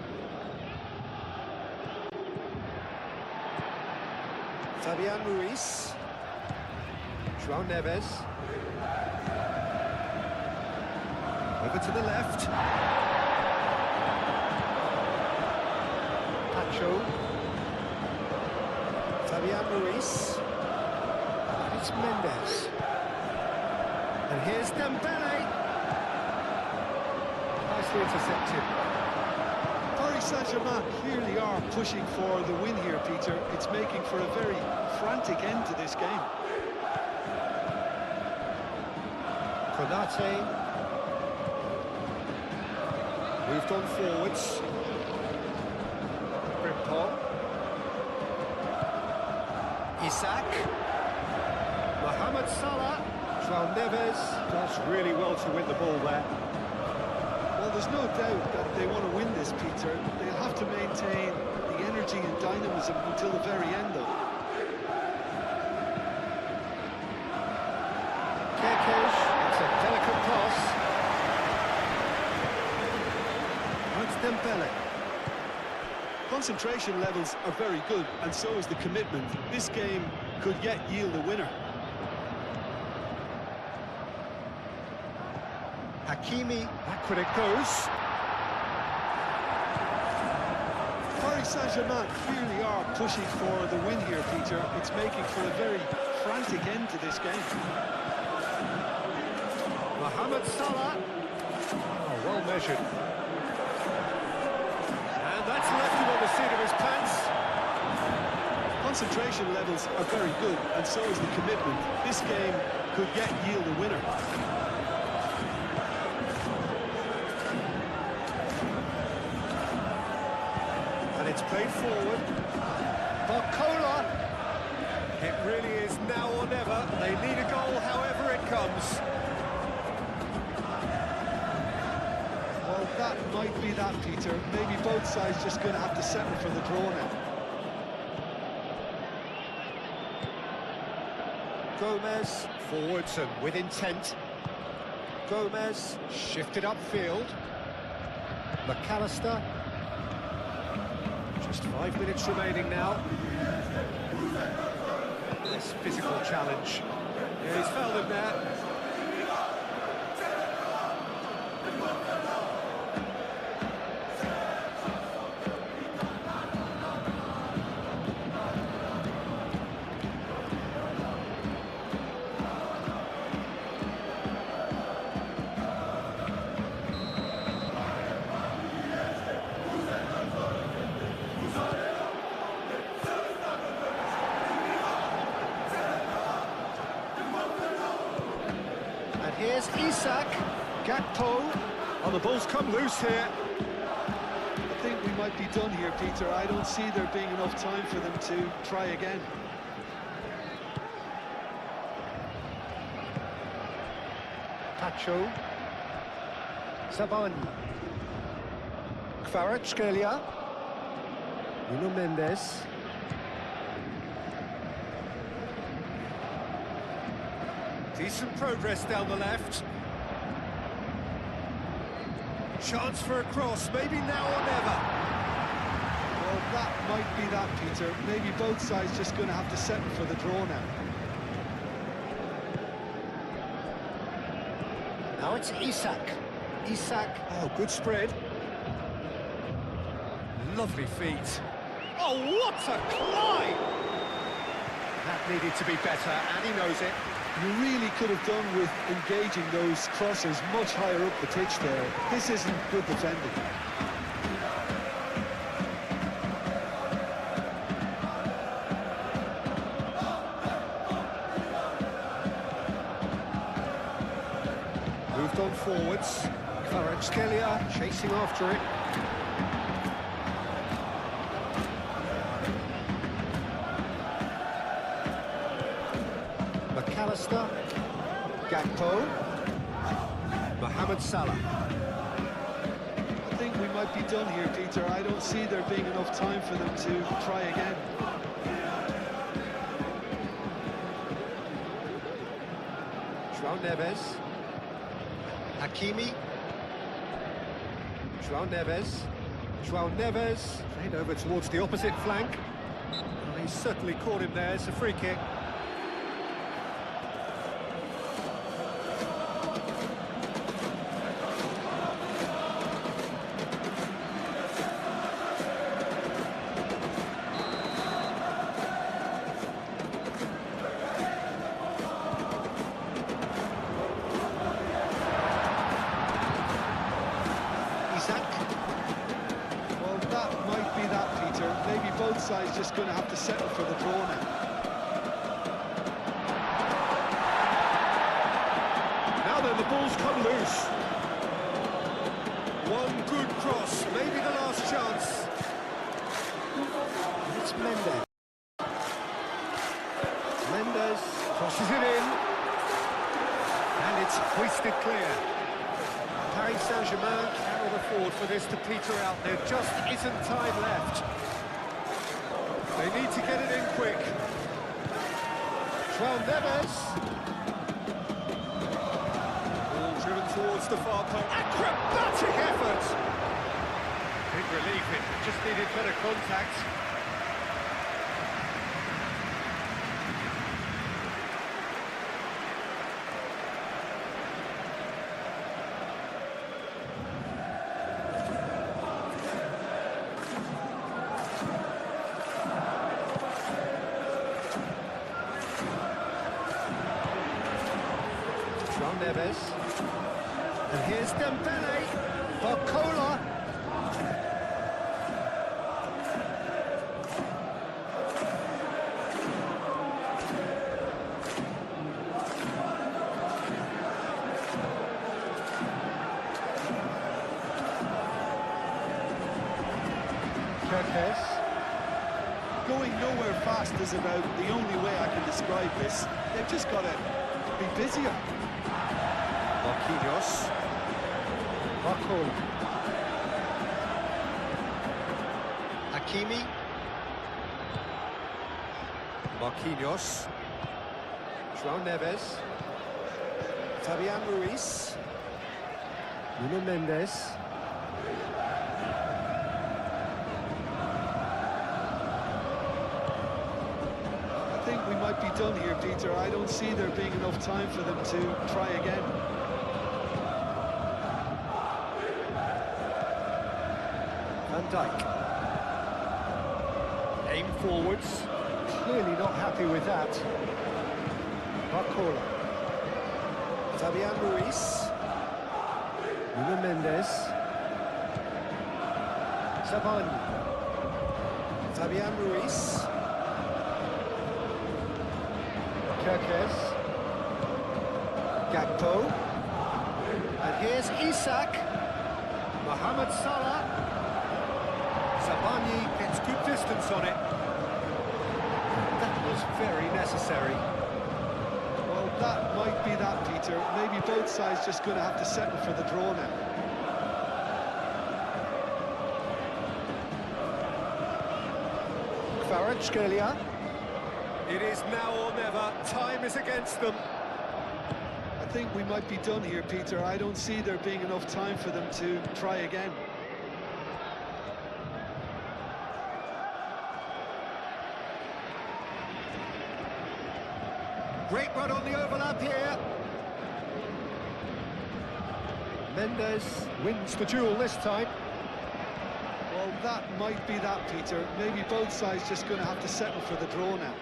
Fabian Ruiz. João Neves. Over to the left. Pacho. Fabian Ruiz. And it's Mendes. And here's Dembele. Nicely intercepted. Paris Saint-Germain clearly are pushing for the win here, Peter. It's making for a very frantic end to this game. Konate. Moved on forwards. Frimpong. Isak. Mohamed Salah. João Neves does really well to win the ball there. Well, there's no doubt that they want to win this, Peter. They'll have to maintain the energy and dynamism until the very end, though. Kerkesh, it's a delicate pass. That's Dembele. Concentration levels are very good, and so is the commitment. This game could yet yield a winner. Hakimi, back when it goes. Paris Saint-Germain clearly are pushing for the win here, Peter. It's making for a very frantic end to this game. Mohamed Salah. Oh, well measured. And that's left him on the seat of his pants. Concentration levels are very good, and so is the commitment. This game could yet yield a winner. And it's played forward. Barcola. It really is now or never. They need a goal however it comes. Well, that might be that, Peter. Maybe both sides just going to have to settle for the draw now. Gomez, forwards and with intent. Gomez, shifted upfield. McAllister. Just 5 minutes remaining now. This physical challenge. Yeah, he's fouled him there. Here's Isak, Gakpo. Oh, the ball's come loose here. I think we might be done here, Peter. I don't see there being enough time for them to try again. Pacho. Savani. Kvaratskhelia. Nuno Mendes. Decent progress down the left. Chance for a cross, maybe now or never. Well, that might be that, Peter. Maybe both sides just going to have to settle for the draw now. Now it's Isak. Isak. Oh, good spread. Lovely feet. Oh, what a climb! That needed to be better, and he knows it. You really could have done with engaging those crosses much higher up the pitch there. This isn't good defending. Moved on forwards. Kvaratskhelia chasing after it. McAllister, Gakpo, Mohamed Salah. I think we might be done here, Peter. I don't see there being enough time for them to try again. João Neves, Hakimi, João Neves, João Neves, played over towards the opposite flank. Well, he's certainly caught him there. It's a free kick. Well, that might be that, Peter. Maybe both sides just going to have to settle for the draw now. Now then, the ball's come loose. One good cross, maybe the last chance. It's Mendes. Mendes crosses it in. And it's hoisted clear. Paris Saint-Germain cannot afford for this to peter out. There just isn't time left. They need to get it in quick. João Neves. Ball driven towards the far post. Acrobatic effort! Big relief, it just needed better contact. João Neves. And here's Dembele. Barcola. Kerkez. Going nowhere fast is about the only way I can describe this. They've just got to be busier. Marquinhos. Barcola. Hakimi. Marquinhos. João Neves. Fabian Ruiz. Nuno Mendes. I think we might be done here, Peter. I don't see there being enough time for them to try again. Van Dijk. Aim forwards. Clearly not happy with that. Barcola. Fabian Ruiz. Nuno Mendes. Savani. Fabian Ruiz. Kerkez. Gakpo. And here's Isak. Mohamed Salah. Savani gets good distance on it. That was very necessary. Well, that might be that, Peter. Maybe both sides just going to have to settle for the draw now. Kvaratskhelia. It is now or never. Time is against them. I think we might be done here, Peter. I don't see there being enough time for them to try again. Great run on the overlap here. Mendes wins the duel this time. Well, that might be that, Peter. Maybe both sides just going to have to settle for the draw now.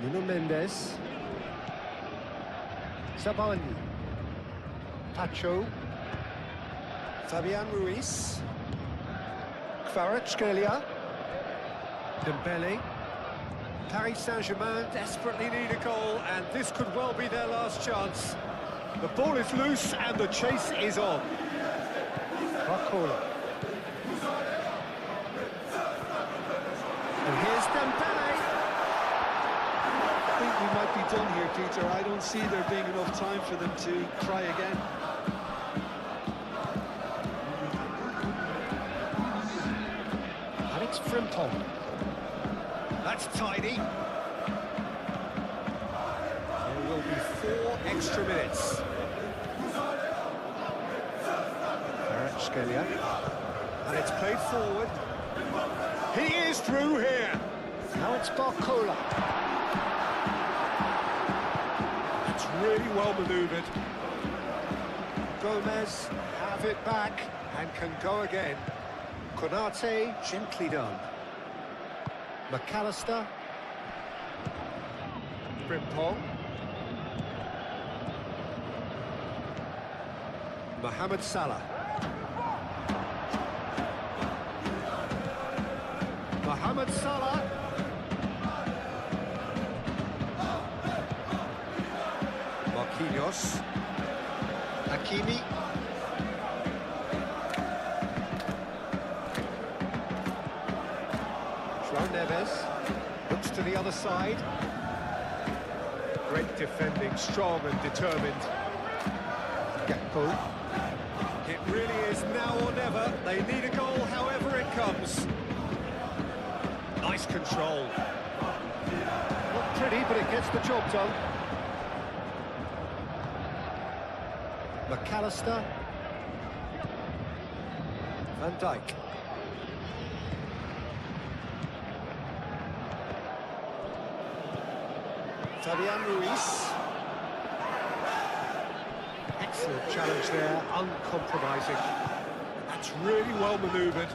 Nuno Mendes. Savani. Pacho. Fabian Ruiz. Kvaratskhelia. Dembele. Paris Saint-Germain desperately need a goal, and this could well be their last chance. The ball is loose and the chase is on. Barcola. And here's Dembele. I think we might be done here, Peter. I don't see there being enough time for them to try again. Alex Frimpong. That's tidy. There will be 4 extra minutes. Kvaratskhelia. And it's played forward. He is through here. Now it's Barcola. It's really well manoeuvred. Gomez have it back and can go again. Konate gently done. McAllister. Frimpong. Mohamed Salah. Mohamed Salah. Marquinhos. Hakimi. João Neves looks to the other side. Great defending, strong and determined. Gakpo. It really is now or never. They need a goal however it comes. Nice control. Not pretty, but it gets the job done. McAllister. Van Dijk. Fabian Ruiz. Excellent challenge there, uncompromising. That's really well manoeuvred.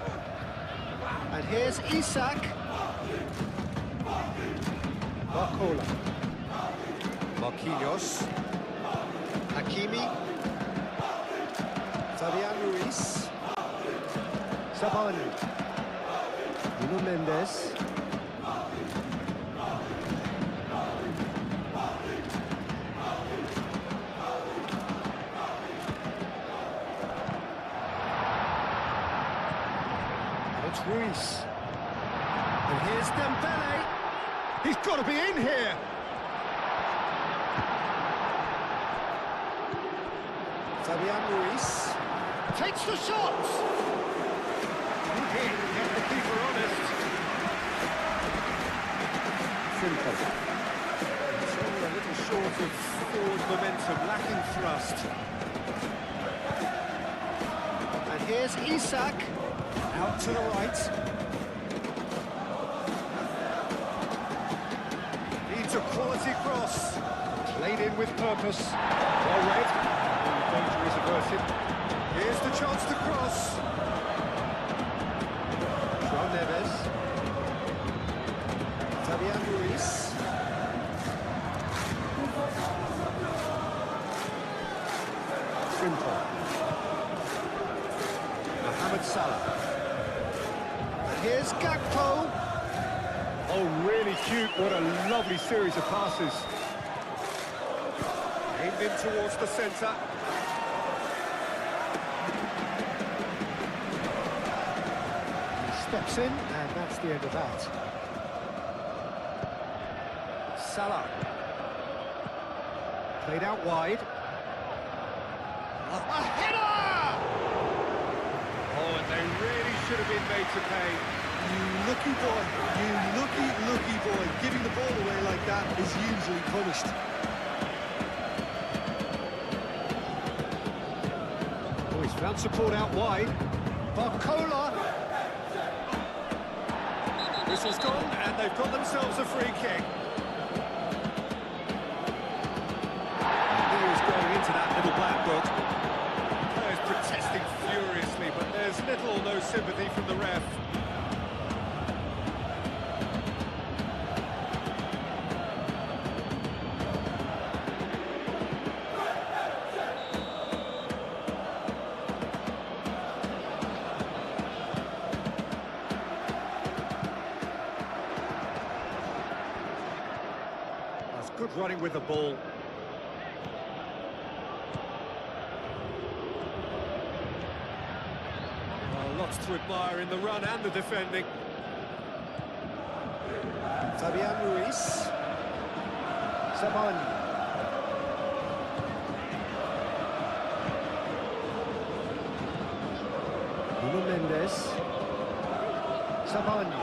And here's Isak. Barcola. Marquinhos. Hakimi. Fabian Ruiz. Savani. Nuno Mendes. It's Ruiz. And here's Dembele. He's got to be in here. Fabian Ruiz takes the shot. Good hit, kept the keeper honest. Frimpong. It's only a little short of forward momentum, lacking thrust. And here's Isak, out to the right. Needs a quality cross. Played in with purpose. Well read. Danger is averted. Here's the chance to cross. João Neves. Fabian Ruiz. Frimpong. Mohamed Salah. And here's Gakpo. Oh, really cute. What a lovely series of passes. Aimed in towards the centre. He steps in, and that's the end of that. Salah. Played out wide. A header! Oh, and they really should have been made to pay. You lucky boy, you lucky boy. Giving the ball away like that is usually punished. Oh, he's found support out wide. Barcola. Whistle's gone, and they've got themselves a free kick. He was going into that little black book. Players protesting furiously, but there's little or no sympathy from the ref. That's good running with the ball. Lots to admire in the run and the defending. Fabian Ruiz. Sabani. Nuno Mendes. Sabani.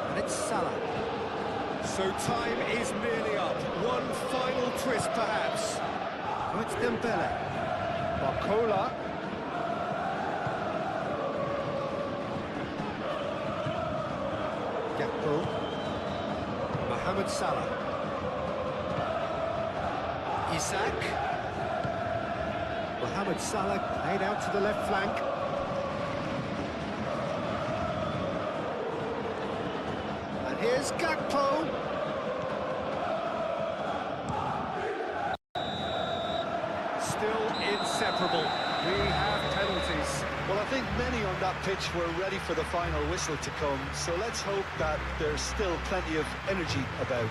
And it's Salah. So time is nearly up. One final twist, perhaps. Oh, it's Dembele. Barcola. Gakpo. Mohamed Salah. Isak. Mohamed Salah played out to the left flank. And here's Gakpo. Still inseparable. We have penalties. Well, I think many on that pitch were ready for the final whistle to come, so let's hope that there's still plenty of energy about.